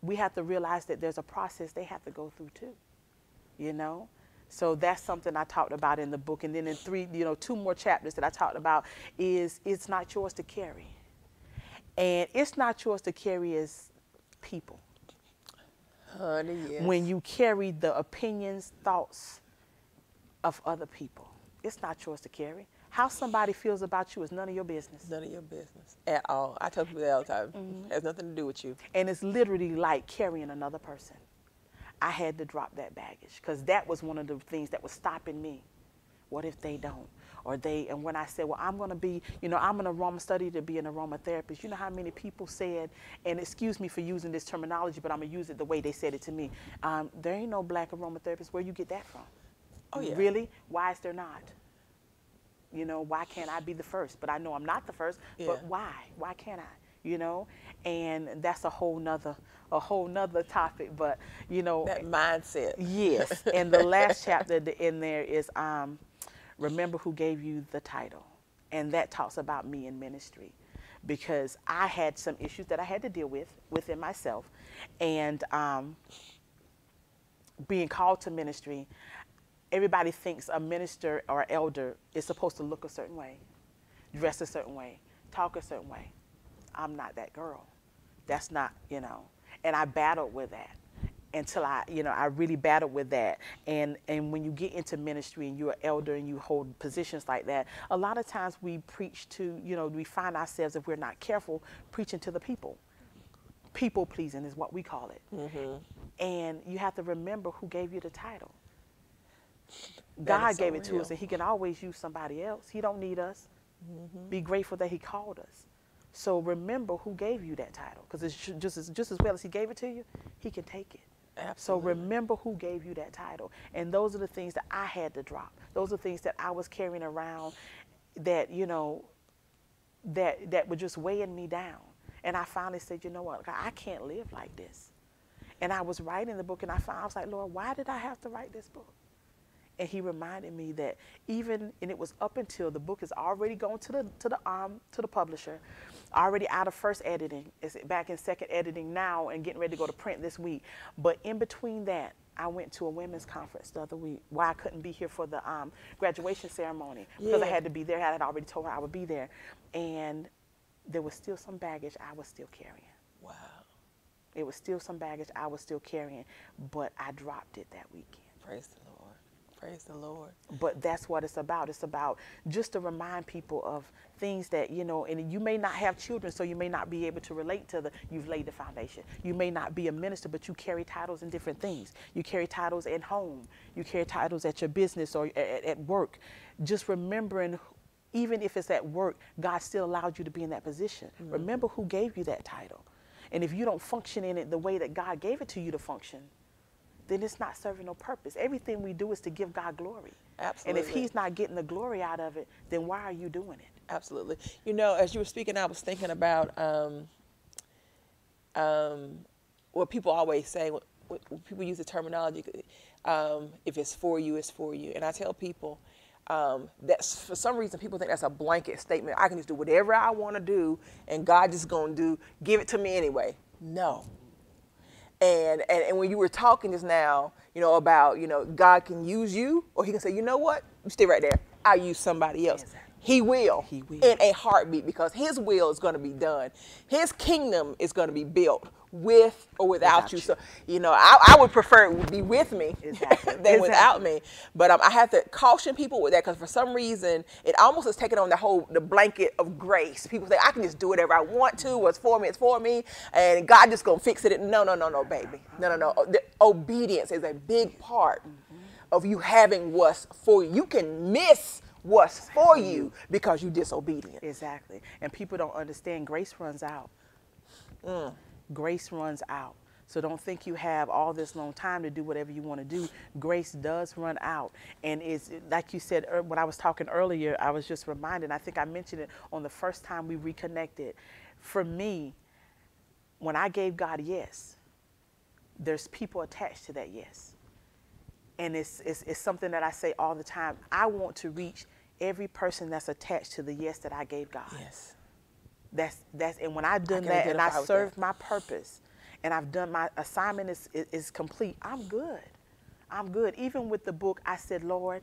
We have to realize that there's a process they have to go through too, So that's something I talked about in the book. And then in 2 more chapters that I talked about is it's not yours to carry. And it's not yours to carry as people. Honey, yes. When you carry the opinions, thoughts of other people, it's not yours to carry. How somebody feels about you is none of your business. None of your business at all. I tell people that all the time. Has nothing to do with you. And it's literally like carrying another person. I had to drop that baggage, because that was one of the things that was stopping me. What if they don't? And when I said, well, I'm going to be, I'm an aroma study to be an aromatherapist. You know how many people said, and excuse me for using this terminology, but I'm going to use it the way they said it to me. There ain't no black aromatherapist. Where you get that from? Oh, yeah. Really? Why is there not? Why can't I be the first? But I know I'm not the first, but why? Why can't I? And that's a whole nother topic, but, That mindset. Yes. And the last chapter in there is, remember who gave you the title. And that talks about me in ministry, because I had some issues that I had to deal with within myself. And being called to ministry, everybody thinks a minister or elder is supposed to look a certain way, dress a certain way, talk a certain way. I'm not that girl. That's not, and I battled with that until I really battled with that. And when you get into ministry and you're an elder and you hold positions like that, a lot of times we preach to, we find ourselves, if we're not careful, preaching to the people. People pleasing is what we call it. And you have to remember who gave you the title. God so gave it to us, real. and he can always use somebody else. He don't need us. Be grateful that he called us. So remember who gave you that title, because it's just as well as he gave it to you, he can take it. So Absolutely. remember who gave you that title. And those are the things that I had to drop. Those are things that I was carrying around that, you know, that were just weighing me down. And I finally said, you know what, God, I can't live like this. And I was writing the book, and I was like, Lord, why did I have to write this book? And he reminded me that and it was up until the book is already gone to the publisher, already out of first editing. It's back in second editing now and getting ready to go to print this week. But in between that, I went to a women's conference the other week where I couldn't be here for the graduation ceremony because I had to be there. I had already told her I would be there. And there was still some baggage I was still carrying. Wow. It was still some baggage I was still carrying, but I dropped it that weekend. Praise the Lord. Praise the Lord. But that's what it's about. It's about just to remind people of things that, you know, and you may not have children, so you may not be able to relate to you've laid the foundation. You may not be a minister, but you carry titles in different things. You carry titles at home. You carry titles at your business or at work. Just remembering, even if it's at work, God still allowed you to be in that position. Remember who gave you that title. And if you don't function in it the way that God gave it to you to function, then it's not serving no purpose. Everything we do is to give God glory. Absolutely. And if he's not getting the glory out of it, then why are you doing it? Absolutely. You know, as you were speaking, I was thinking about what people always say, what people use the terminology, if it's for you, it's for you. And I tell people that for some reason people think that's a blanket statement. I can just do whatever I want to do and God just going to give it to me anyway. No. And when you were talking just now, you know, about, you know, God can use you, or he can say, you know what, you stay right there. I'll use somebody else. Exactly. He will. He will. In a heartbeat, because his will is going to be done. His kingdom is going to be built with or without you. So, you know, I would prefer it would be with me than without me. But I have to caution people with that, because for some reason, it almost is taking on the blanket of grace. People say, I can just do whatever I want to. What's for me, it's for me. And God just going to fix it. No, baby. No. The obedience is a big part of you having what's for you. You can miss what's for you because you're disobedient. Exactly. And people don't understand grace runs out. Grace runs out. So don't think you have all this long time to do whatever you want to do. Grace does run out. And it's like you said, when I was talking earlier, I was just reminded, I think I mentioned it on the first time we reconnected. For me, when I gave God yes, there's people attached to that yes. And it's something that I say all the time. I want to reach every person that's attached to the yes that I gave God. Yes. That's and when I've done that and I served my purpose and I've done my assignment is complete, I'm good. I'm good. Even with the book, I said, Lord,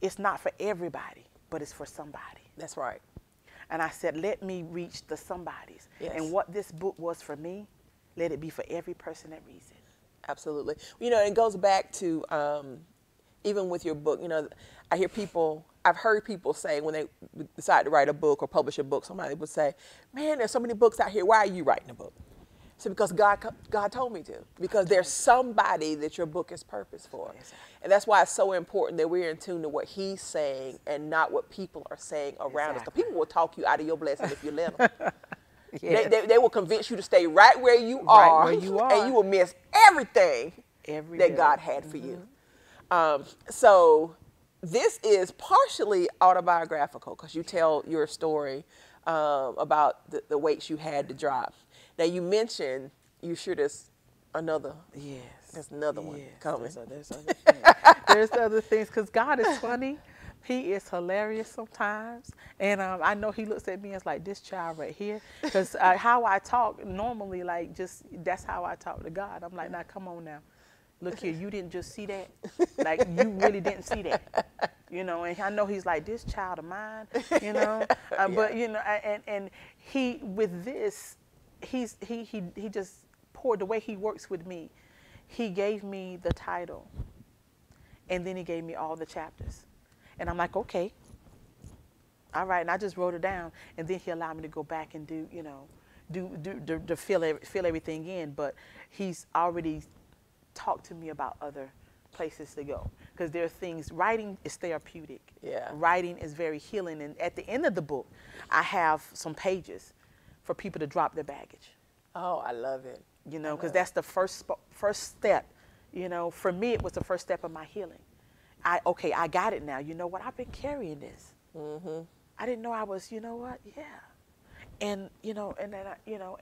it's not for everybody, but it's for somebody. That's right. And I said, let me reach the somebodies. Yes. And what this book was for me, let it be for every person that reads it. Absolutely. You know, it goes back to even with your book, you know, I've heard people say when they decide to write a book or publish a book, somebody would say, man, there's so many books out here. Why are you writing a book? So because God told me to. Because there's somebody that your book is purpose for. Exactly. And that's why it's so important that we're in tune to what he's saying and not what people are saying around us. Because people will talk you out of your blessing if you let them. Yes. They will convince you to stay right where you are. And you will miss everything that God had for you. So this is partially autobiographical because you tell your story about the weights you had to drop. Now you mentioned there's another. Yes. There's another one coming. There's other things because God is funny. He is hilarious sometimes. And I know he looks at me as like this child right here. Because how I talk normally, that's how I talk to God. I'm like, now come on now. Look here, you didn't just see that. Like, you really didn't see that. You know, and I know he's like, this child of mine, you know. But, you know, and he, with this, he just poured, the way he works with me, he gave me the title. And then he gave me all the chapters. And I'm like, okay. All right, and I just wrote it down. And then he allowed me to go back and do, you know, fill everything in. But he's already talk to me about other places to go, because there are things, writing is therapeutic. Yeah. Writing is very healing. And at the end of the book, I have some pages for people to drop their baggage. Oh, I love it. You know, because that's the first step. You know, for me, it was the first step of my healing. Okay, I got it now. You know what? I've been carrying this. Mm-hmm. I didn't know I was, you know what? Yeah. And, you know, and then,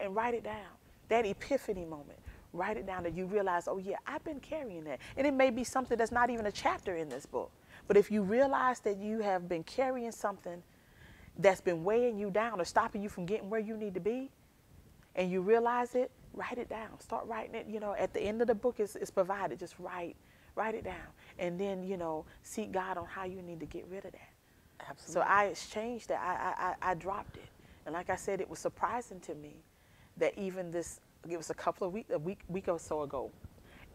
and write it down. That epiphany moment. Write it down that you realize, oh, yeah, I've been carrying that. And it may be something that's not even a chapter in this book. But if you realize that you have been carrying something that's been weighing you down or stopping you from getting where you need to be, and you realize it, write it down. Start writing it. You know, at the end of the book, it's provided. Just write it down. And then, you know, seek God on how you need to get rid of that. Absolutely. So I exchanged that. I dropped it. And like I said, it was surprising to me that even this, it was a week or so ago,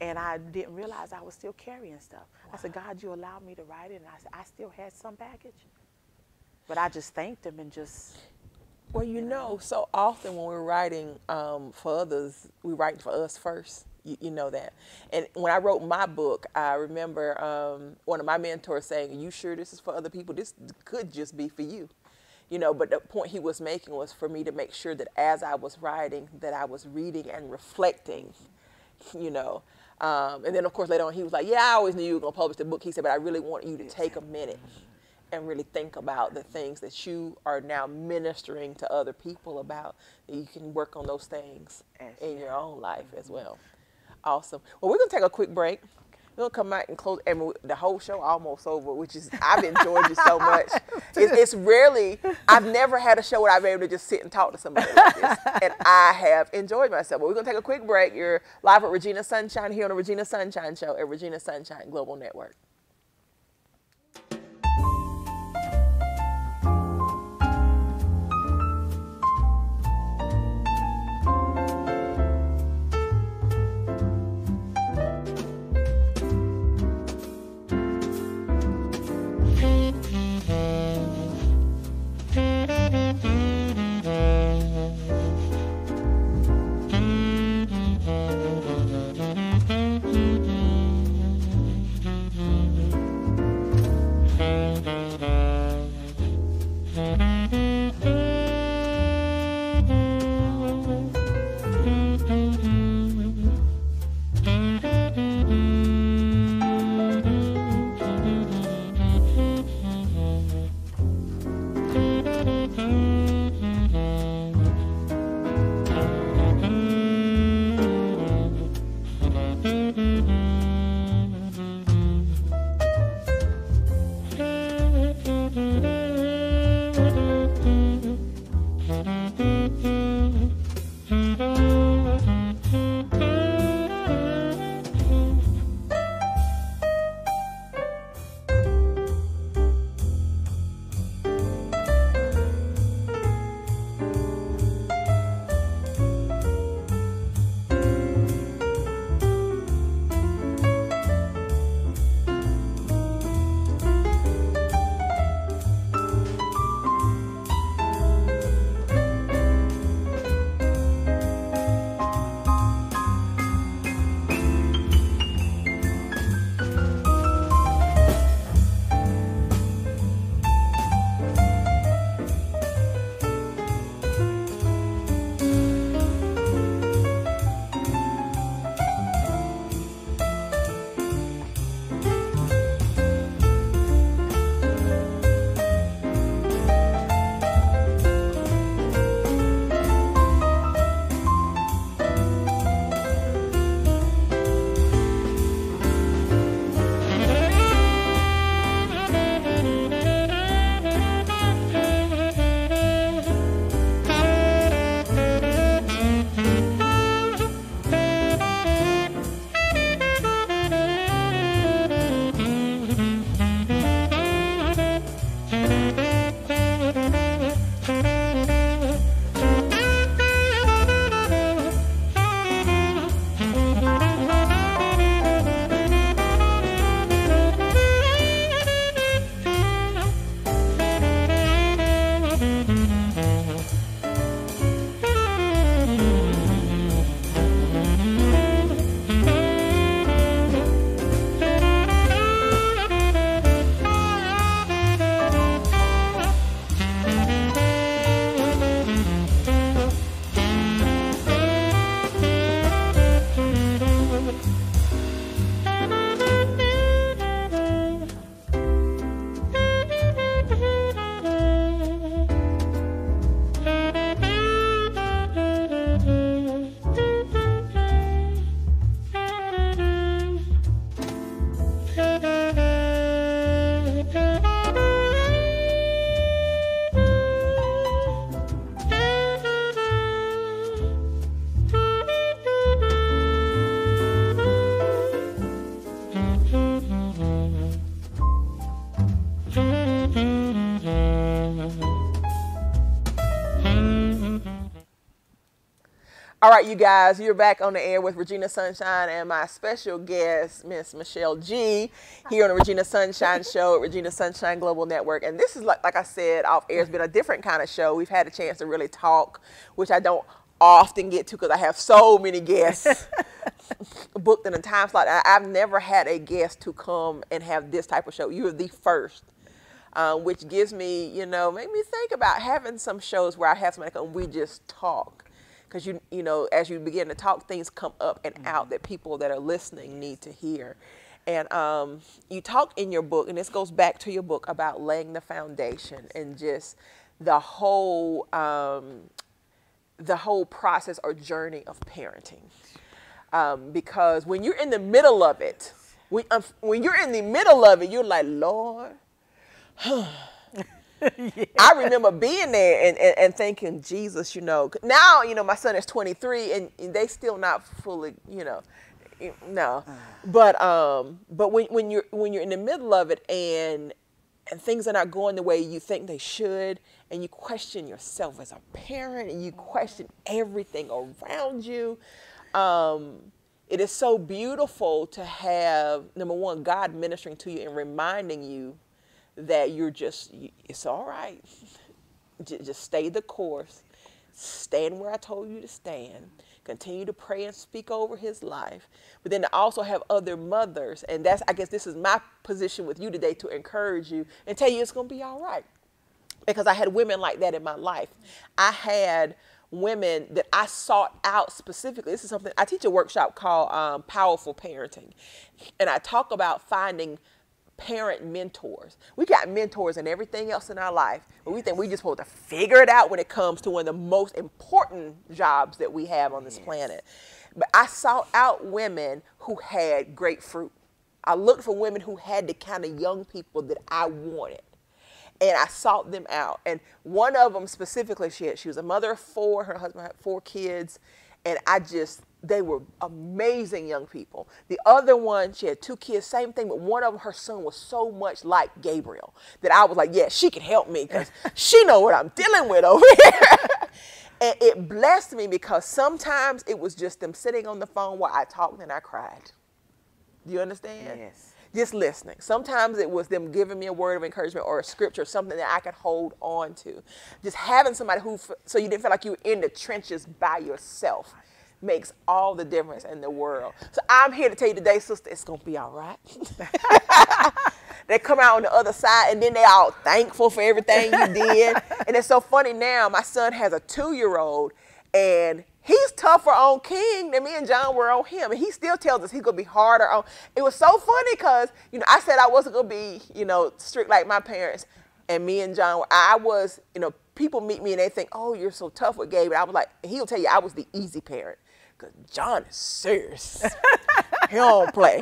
and I didn't realize I was still carrying stuff. Wow. I said, God, you allowed me to write it, and I said, I still had some baggage. But I just thanked him and just... Well, you know, so often when we're writing for others, we write for us first. You know that. And when I wrote my book, I remember one of my mentors saying, "Are you sure this is for other people? This could just be for you." You know, but the point he was making was for me to make sure that as I was writing, that I was reading and reflecting, you know. And then, of course, later on, he was like, yeah, I always knew you were going to publish the book. He said, but I really want you to take a minute and really think about the things that you are now ministering to other people about. That you can work on those things in your own life as well. Awesome. Well, we're going to take a quick break. We're going to come out and close, and the whole show almost over, which is, I've enjoyed you so much. It's rarely, I've never had a show where I've been able to just sit and talk to somebody like this, and I have enjoyed myself. But we're going to take a quick break. You're live with Regina Sunshine here on the Regina Sunshine Show at Regina Sunshine Global Network. All right, you guys, you're back on the air with Regina Sunshine and my special guest, Miss Michelle G, here on the Regina Sunshine Show at Regina Sunshine Global Network. And this is, like I said, off air, it's been a different kind of show. We've had a chance to really talk, which I don't often get to because I have so many guests booked in a time slot. I've never had a guest to come and have this type of show. You're the first. Which gives me, make me think about having some shows where I have somebody come and we just talk. Because, you know, as you begin to talk, things come up and out that people that are listening need to hear. And you talk in your book, and this goes back to your book, about laying the foundation and just the whole process or journey of parenting. Because when you're in the middle of it, when you're in the middle of it, you're like, Lord, yeah. I remember being there and thinking, Jesus, now, my son is 23 and they still not fully, no. But when you're in the middle of it and things are not going the way you think they should, and you question yourself as a parent and you question everything around you, it is so beautiful to have, number one, God ministering to you and reminding you that it's all right. Just stay the course. Stand where I told you to stand. Continue to pray and speak over his life. But then to also have other mothers, and I guess this is my position with you today, to encourage you and tell you it's going to be all right. Because I had women like that in my life. I had women that I sought out specifically. This is something, I teach a workshop called Powerful Parenting. And I talk about finding parent mentors. We got mentors and everything else in our life, but we think we just supposed to figure it out when it comes to one of the most important jobs that we have on this planet. But I sought out women who had great fruit. I looked for women who had the kind of young people that I wanted. And I sought them out. And one of them specifically, she was a mother of 4, her husband had 4 kids, and they were amazing young people. The other one, she had 2 kids, same thing, but one of them, her son was so much like Gabriel that I was like, yeah, she can help me because she know what I'm dealing with over here. And it blessed me because sometimes it was just them sitting on the phone while I talked and I cried. Do you understand? Yes. Just listening. Sometimes it was them giving me a word of encouragement or a scripture, something that I could hold on to. Just having somebody so you didn't feel like you were in the trenches by yourself, makes all the difference in the world. So I'm here to tell you today, sister, it's going to be all right. They come out on the other side, and then they all thankful for everything you did. And it's so funny now, my son has a 2-year-old, and he's tougher on King than me and John were on him. And he still tells us he's going to be harder on. It was so funny because, I said I wasn't going to be, strict like my parents. And me and John, I was, people meet me and they think, oh, you're so tough with Gabe. And I was like, he'll tell you I was the easy parent. Because John is serious. He don't play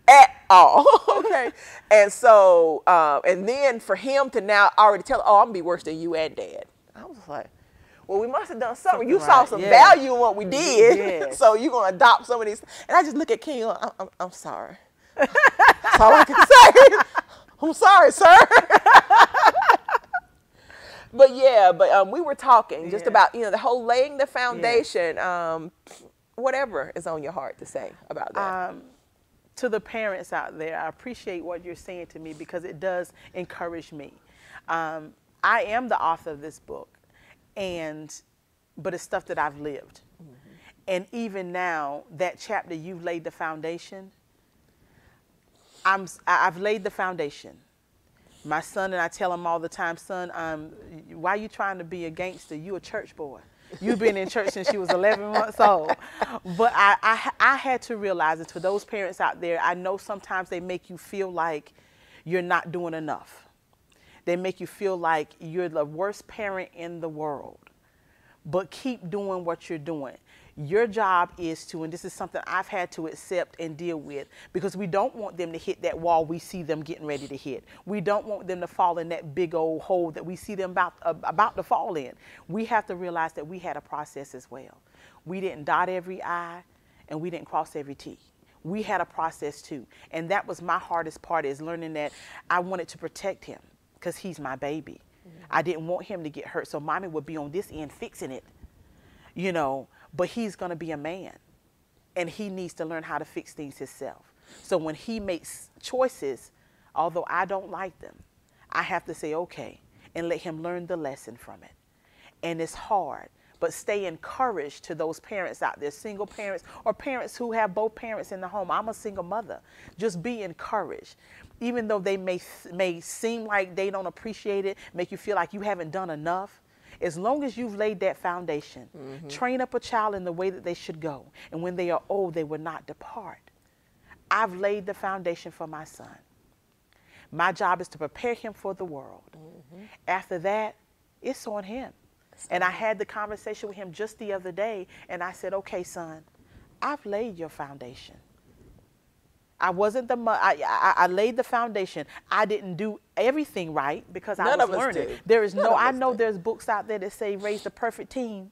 at all. Okay. And so, and then for him to now already tell, oh, I'm going to be worse than you and Dad. I was like, well, we must have done something. You saw some value in what we did. So you're going to adopt some of these. And I just look at King, I'm sorry. That's all I can say. I'm sorry, sir. But we were talking just about, the whole laying the foundation, whatever is on your heart to say about that. To the parents out there, I appreciate what you're saying to me because it does encourage me. I am the author of this book, but it's stuff that I've lived. Mm-hmm. And even now, that chapter, you've laid the foundation. I've laid the foundation. My son, and I tell him all the time, son, why are you trying to be a gangster? You a church boy. You've been in church since you was 11 months old. But I had to realize it. To those parents out there, I know sometimes they make you feel like you're not doing enough. They make you feel like you're the worst parent in the world. But keep doing what you're doing. Your job is to, and this is something I've had to accept and deal with, because we don't want them to hit that wall we see them getting ready to hit. We don't want them to fall in that big old hole that we see them about to fall in. We have to realize that we had a process as well. We didn't dot every I and we didn't cross every T. We had a process too. And that was my hardest part, is learning that I wanted to protect him because he's my baby. Mm-hmm. I didn't want him to get hurt. So mommy would be on this end fixing it. you know, but he's going to be a man and he needs to learn how to fix things himself. So when he makes choices, although I don't like them, I have to say, okay, and let him learn the lesson from it. And it's hard, but stay encouraged to those parents out there, single parents or parents who have both parents in the home. I'm a single mother. Just be encouraged. Even though they may seem like they don't appreciate it, make you feel like you haven't done enough, as long as you've laid that foundation, train up a child in the way that they should go. And when they are old, they will not depart. I've laid the foundation for my son. My job is to prepare him for the world. After that, it's on him. And I had the conversation with him just the other day, and I said, okay, son, I've laid your foundation. I wasn't the I laid the foundation. I didn't do everything right because I was learning. There is no, I know there's books out there that say raise the perfect teen.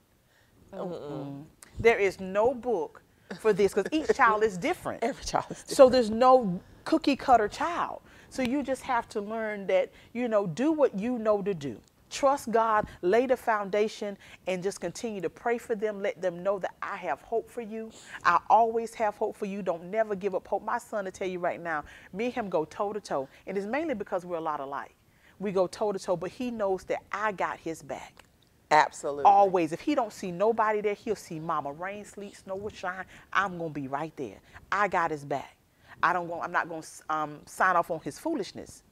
There is no book for this because each child is different. Every child is different. So there's no cookie cutter child. So you just have to learn that, you know, do what you know to do. Trust God, lay the foundation, and just continue to pray for them. Let them know that I have hope for you. I always have hope for you. Don't never give up hope. My son, to tell you right now, me and him go toe to toe. And it's mainly because we're a lot alike. We go toe to toe, but he knows that I got his back. Absolutely. Always. If he don't see nobody there, he'll see mama. Rain, sleet, snow, or shine. I'm going to be right there. I got his back. I'm not going to sign off on his foolishness,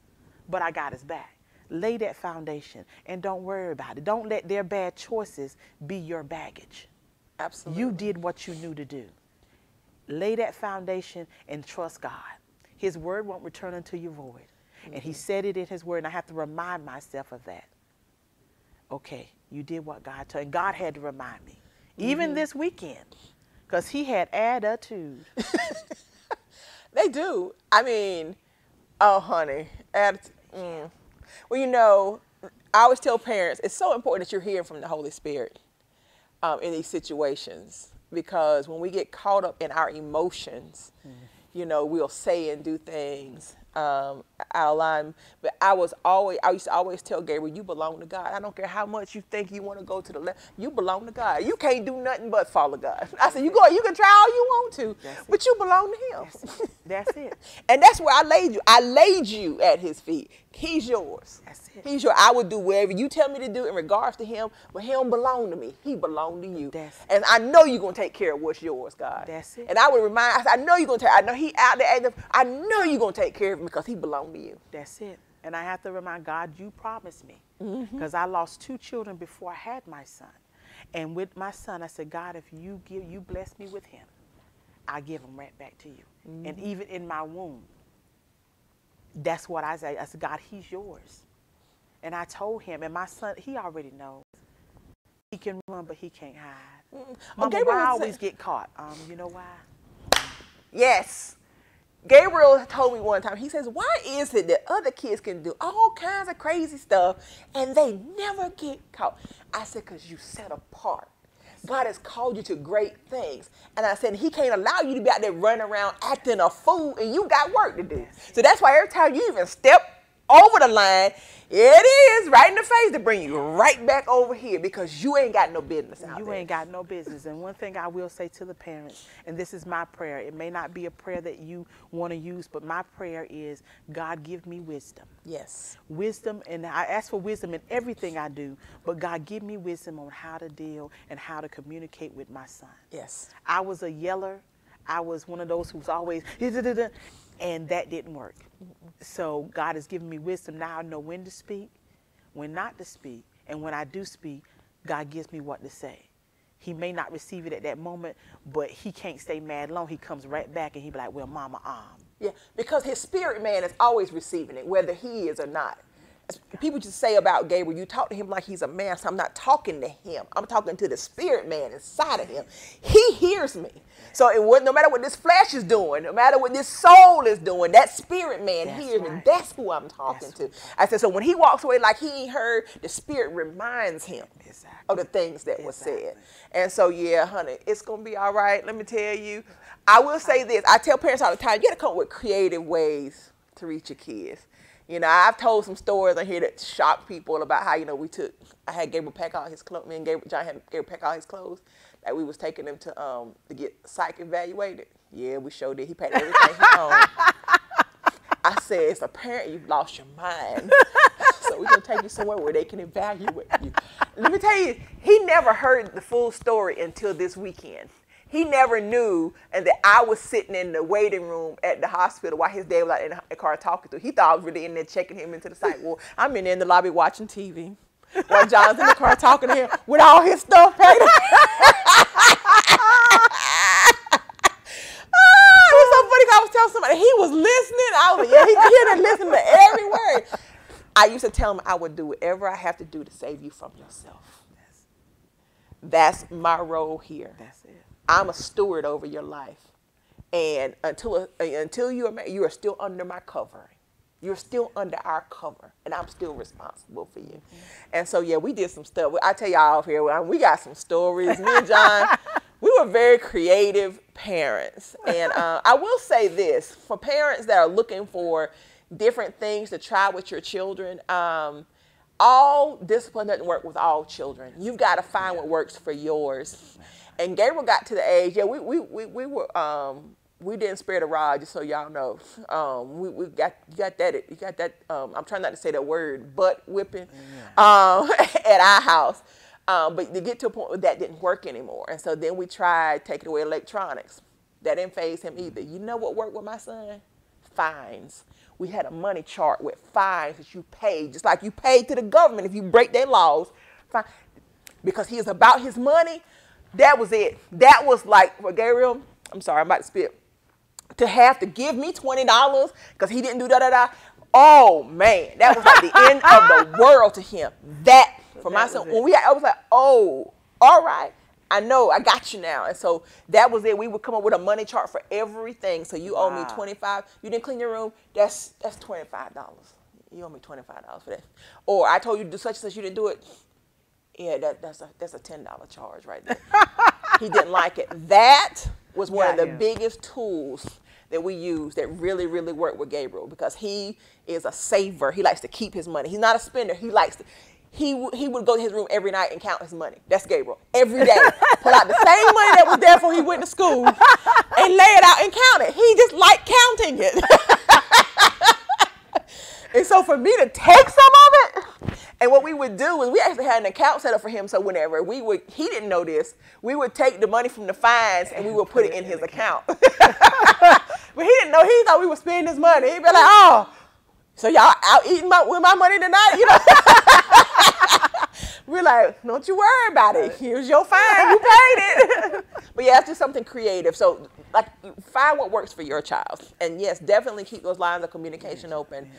but I got his back. Lay that foundation and don't worry about it. Don't let their bad choices be your baggage. Absolutely. You did what you knew to do. Lay that foundation and trust God. His word won't return unto you void. And he said it in his word, and I have to remind myself of that. Okay, you did what God told you. And God had to remind me. Even this weekend, because he had attitude. They do. I mean, oh, honey. Well, you know, I always tell parents, it's so important that you're hearing from the Holy Spirit in these situations, because when we get caught up in our emotions, you know, we'll say and do things out of line. But I used to always tell Gabriel, you belong to God. I don't care how much you think you want to go to the left. You belong to God. You can't do nothing but follow God. I said, you can try all you want to, but you belong to him. That's it. And that's where I laid you. I laid you at his feet. He's yours. That's it. He's yours. I would do whatever you tell me to do in regards to him, but he don't belong to me. He belong to you. And I know you're going to take care of what's yours, God. That's it. And I would remind, I know you're going to take, I know he out there, I know you're going to take care of him because he belong to you. That's it. And I have to remind God, you promised me. Because I lost 2 children before I had my son. And with my son, I said, God, if you bless me with him, I give him right back to you. And even in my womb, that's what I say. I said, God, he's yours. And I told him, and my son, he already knows. He can run, but he can't hide. Mama, why I always get caught? You know why? Yes. Gabriel told me one time, he says, why is it that other kids can do all kinds of crazy stuff and they never get caught? I said, because you set apart. God has called you to great things. And I said, he can't allow you to be out there running around acting a fool, and you got work to do. So that's why every time you even step over the line, it is right in the face to bring you right back over here, because you ain't got no business out there. You ain't got no business. And one thing I will say to the parents, and this is my prayer, it may not be a prayer that you want to use, but my prayer is, God, give me wisdom. Yes. Wisdom, and I ask for wisdom in everything I do, but God, give me wisdom on how to deal and how to communicate with my son. Yes. I was a yeller. I was one of those who's always, and that didn't work. So God has given me wisdom. Now I know when to speak, when not to speak, and when I do speak, God gives me what to say. He may not receive it at that moment, but he can't stay mad long. He comes right back and he be like, well, mama, Yeah, because his spirit man is always receiving it, whether he is or not. People just say about Gabriel, you talk to him like he's a man. So I'm not talking to him. I'm talking to the spirit man inside of him. He hears me. So no matter what this flesh is doing, no matter what this soul is doing, that spirit man hears me. That's who I'm talking to. I said, so when he walks away like he ain't heard, the spirit reminds him of the things that were said. And so, yeah, honey, it's going to be all right. Let me tell you. I will say this. I tell parents all the time, you got to come up with creative ways to reach your kids. You know, I've told some stories on here that shock people about how, you know, I had Gabriel pack all his clothes, me and John had Gabriel pack all his clothes, that we was taking him to get psych evaluated. Yeah, we showed it. He packed everything he owned. I said, it's apparent you've lost your mind. So we're going to take you somewhere where they can evaluate you. Let me tell you, he never heard the full story until this weekend. He never knew, and that I was sitting in the waiting room at the hospital while his dad was out in the car talking to him. He thought I was really in there checking him into the psych ward. I'm in there in the lobby watching TV while John's in the car talking to him with all his stuff paid. It was so funny 'cause I was telling somebody he was listening. I was like, yeah, he's here to listen to every word. I used to tell him I would do whatever I have to do to save you from yourself. That's my role here. That's it. I'm a steward over your life, and until you are still under my covering. You're still under our cover, and I'm still responsible for you. Mm-hmm. And so, yeah, we did some stuff. I tell y'all off here, we got some stories. Me and John, we were very creative parents. And I will say this, for parents that are looking for different things to try with your children, all discipline doesn't work with all children. You've got to find what works for yours. And Gabriel got to the age, yeah, we didn't spare the rod, just so y'all know. You got that. I'm trying not to say that word, butt whipping, at our house. But to get to a point where that didn't work anymore, and so then we tried taking away electronics. That didn't faze him either. You know what worked with my son? Fines. We had a money chart with fines that you paid, just like you paid to the government if you break their laws. Fine. Because he is about his money. That was it. That was like, for Gabriel, I'm sorry, I'm about to spit. To have to give me $20 because he didn't do da-da-da. Oh, man. That was like the end of the world to him. That, for my son, I was like, oh, all right. I know, I got you now. And so that was it. We would come up with a money chart for everything. So you owe me $25. You didn't clean your room. That's $25. You owe me $25 for that. Or I told you to do such and such, you didn't do it. Yeah, that's a $10 charge right there. He didn't like it. That was one of the biggest tools that we use that really, really worked with Gabriel, because he is a saver. He likes to keep his money. He's not a spender. He likes to. He would go to his room every night and count his money. That's Gabriel. Every day. Pull out the same money that was there before he went to school and lay it out and count it. He just liked counting it. And so for me to take some of it, and what we would do is we actually had an account set up for him, so whenever he didn't know this, we would take the money from the fines and we would put it in his account. But he didn't know. He thought we were spending his money. He'd be like, oh, so y'all out eating with my money tonight? You know? We're like, don't you worry about it. Here's your fine. You paid it. But yeah, it's just something creative. So like, find what works for your child. And yes, definitely keep those lines of communication open.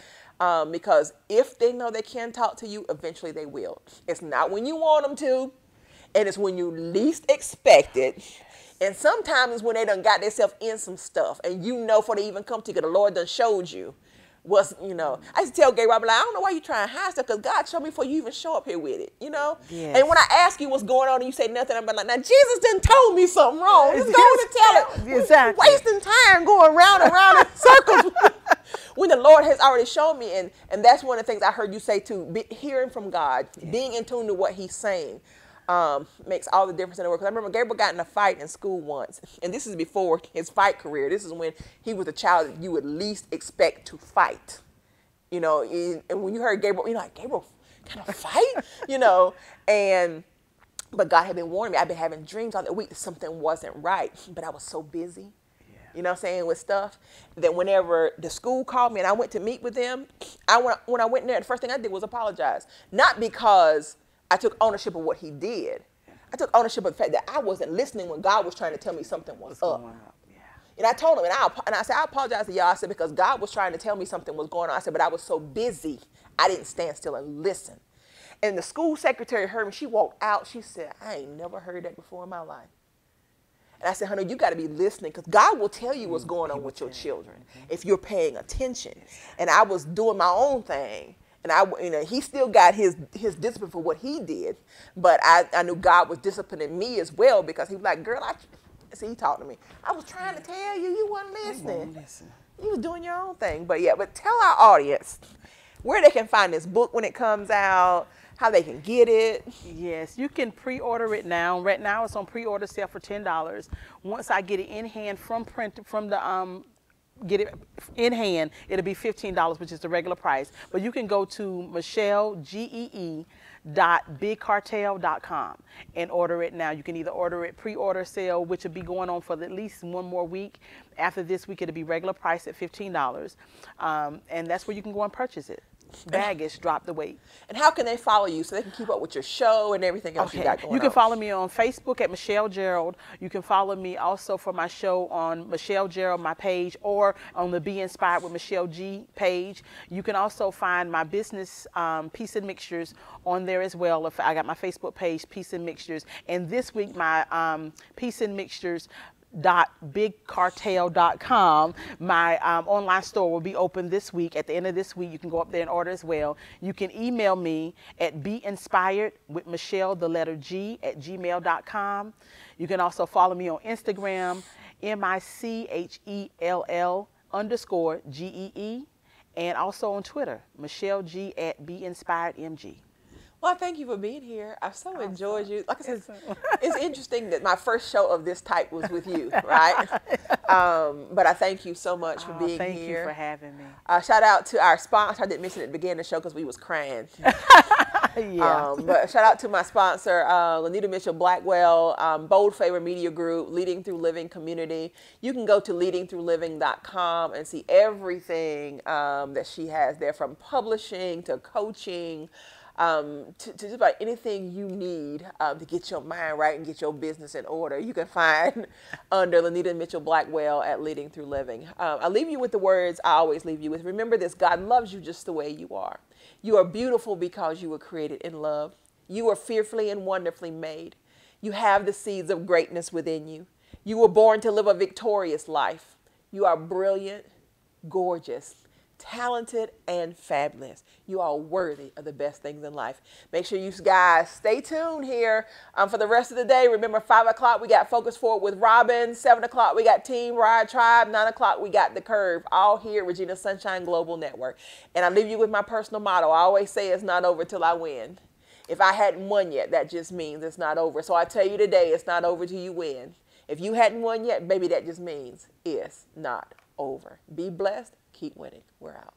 Because if they know they can talk to you, eventually they will. It's not when you want them to, and it's when you least expect it. And sometimes it's when they done got themselves in some stuff, and you know before they even come to you, the Lord done showed you what's, you know. I used to tell Gabriel, I'm like, I don't know why you trying to hide stuff, because God showed me before you even show up here with it, you know. Yes. And when I ask you what's going on and you say nothing, I'm like, now Jesus done told me something wrong. Just go on and tell it. Exactly. Wasting time going round and round in circles. When the Lord has already shown me, and that's one of the things I heard you say too, hearing from God, being in tune to what he's saying, makes all the difference in the world. Because I remember Gabriel got in a fight in school once, and this is before his fight career. This is when he was a child that you would least expect to fight. You know, and when you heard Gabriel, you're like, Gabriel kind of fight? You know, but God had been warning me. I've been having dreams all that week that something wasn't right, but I was so busy. You know what I'm saying, with stuff, that whenever the school called me and I went to meet with them, when I went there, the first thing I did was apologize. Not because I took ownership of what he did. I took ownership of the fact that I wasn't listening when God was trying to tell me something was up. Yeah. And I told him, and I said, I apologize to y'all. I said, because God was trying to tell me something was going on. I said, but I was so busy, I didn't stand still and listen. And the school secretary heard me. She walked out. She said, I ain't never heard that before in my life. And I said, honey, you got to be listening, because God will tell you what's going on with your children if you're paying attention. And I was doing my own thing. And he still got his discipline for what he did. But I knew God was disciplining me as well, because he was like, girl, he talked to me. I was trying to tell you, you weren't listening. You was doing your own thing. But yeah, but tell our audience where they can find this book when it comes out, how they can get it. Yes, you can pre-order it now. Right now, it's on pre-order sale for $10. Once I get it in hand from the get it in hand, it'll be $15, which is the regular price. But you can go to michellegee.bigcartel.com and order it now. You can either order it pre-order sale, which will be going on for at least one more week. After this week, it'll be regular price at $15, and that's where you can go and purchase it. Baggage, drop the weight. And how can they follow you so they can keep up with your show and everything else you got going on? You can follow me on Facebook at Michelle Gerald. You can follow me also for my show on Michelle Gerald, my page, or on the Be Inspired with Michelle G page. You can also find my business, Peace and Mixtures, on there as well. If I got my Facebook page, Peace and Mixtures. And this week, my Peace and Mixtures .bigcartel.com. My online store will be open this week. At the end of this week, you can go up there and order as well. You can email me at beinspiredwithmichelle@gmail.com. You can also follow me on Instagram, MICHELL_GEE, and also on Twitter, Michelle G @BeinspiredMG. Well, thank you for being here. I've so enjoyed you. Like I said, it's interesting that my first show of this type was with you, right? But I thank you so much for being here. Thank you for having me. Shout out to our sponsor. I didn't mention it at the beginning of the show because we was crying. Yeah. But shout out to my sponsor, Lanita Mitchell Blackwell, Bold Favor Media Group, Leading Through Living Community. You can go to leadingthroughliving.com and see everything that she has there, from publishing to coaching, to just about anything you need to get your mind right and get your business in order. You can find under Lanita Mitchell Blackwell at Leading Through Living. I'll leave you with the words I always leave you with. Remember this: God loves you just the way you are. You are beautiful because you were created in love. You are fearfully and wonderfully made. You have the seeds of greatness within you. You were born to live a victorious life. You are brilliant, gorgeous, talented, and fabulous. You are worthy of the best things in life. Make sure you guys stay tuned here for the rest of the day. Remember, 5 o'clock we got Focus Forward with Robin. 7 o'clock we got Team Ride Tribe. 9 o'clock we got The Curve, all here at Regina Sunshine Global Network. And I leave you with my personal motto. I always say it's not over till I win. If I hadn't won yet, that just means it's not over. So I tell you today, it's not over till you win. If you hadn't won yet, baby, that just means it's not over. Be blessed. Keep winning. We're out.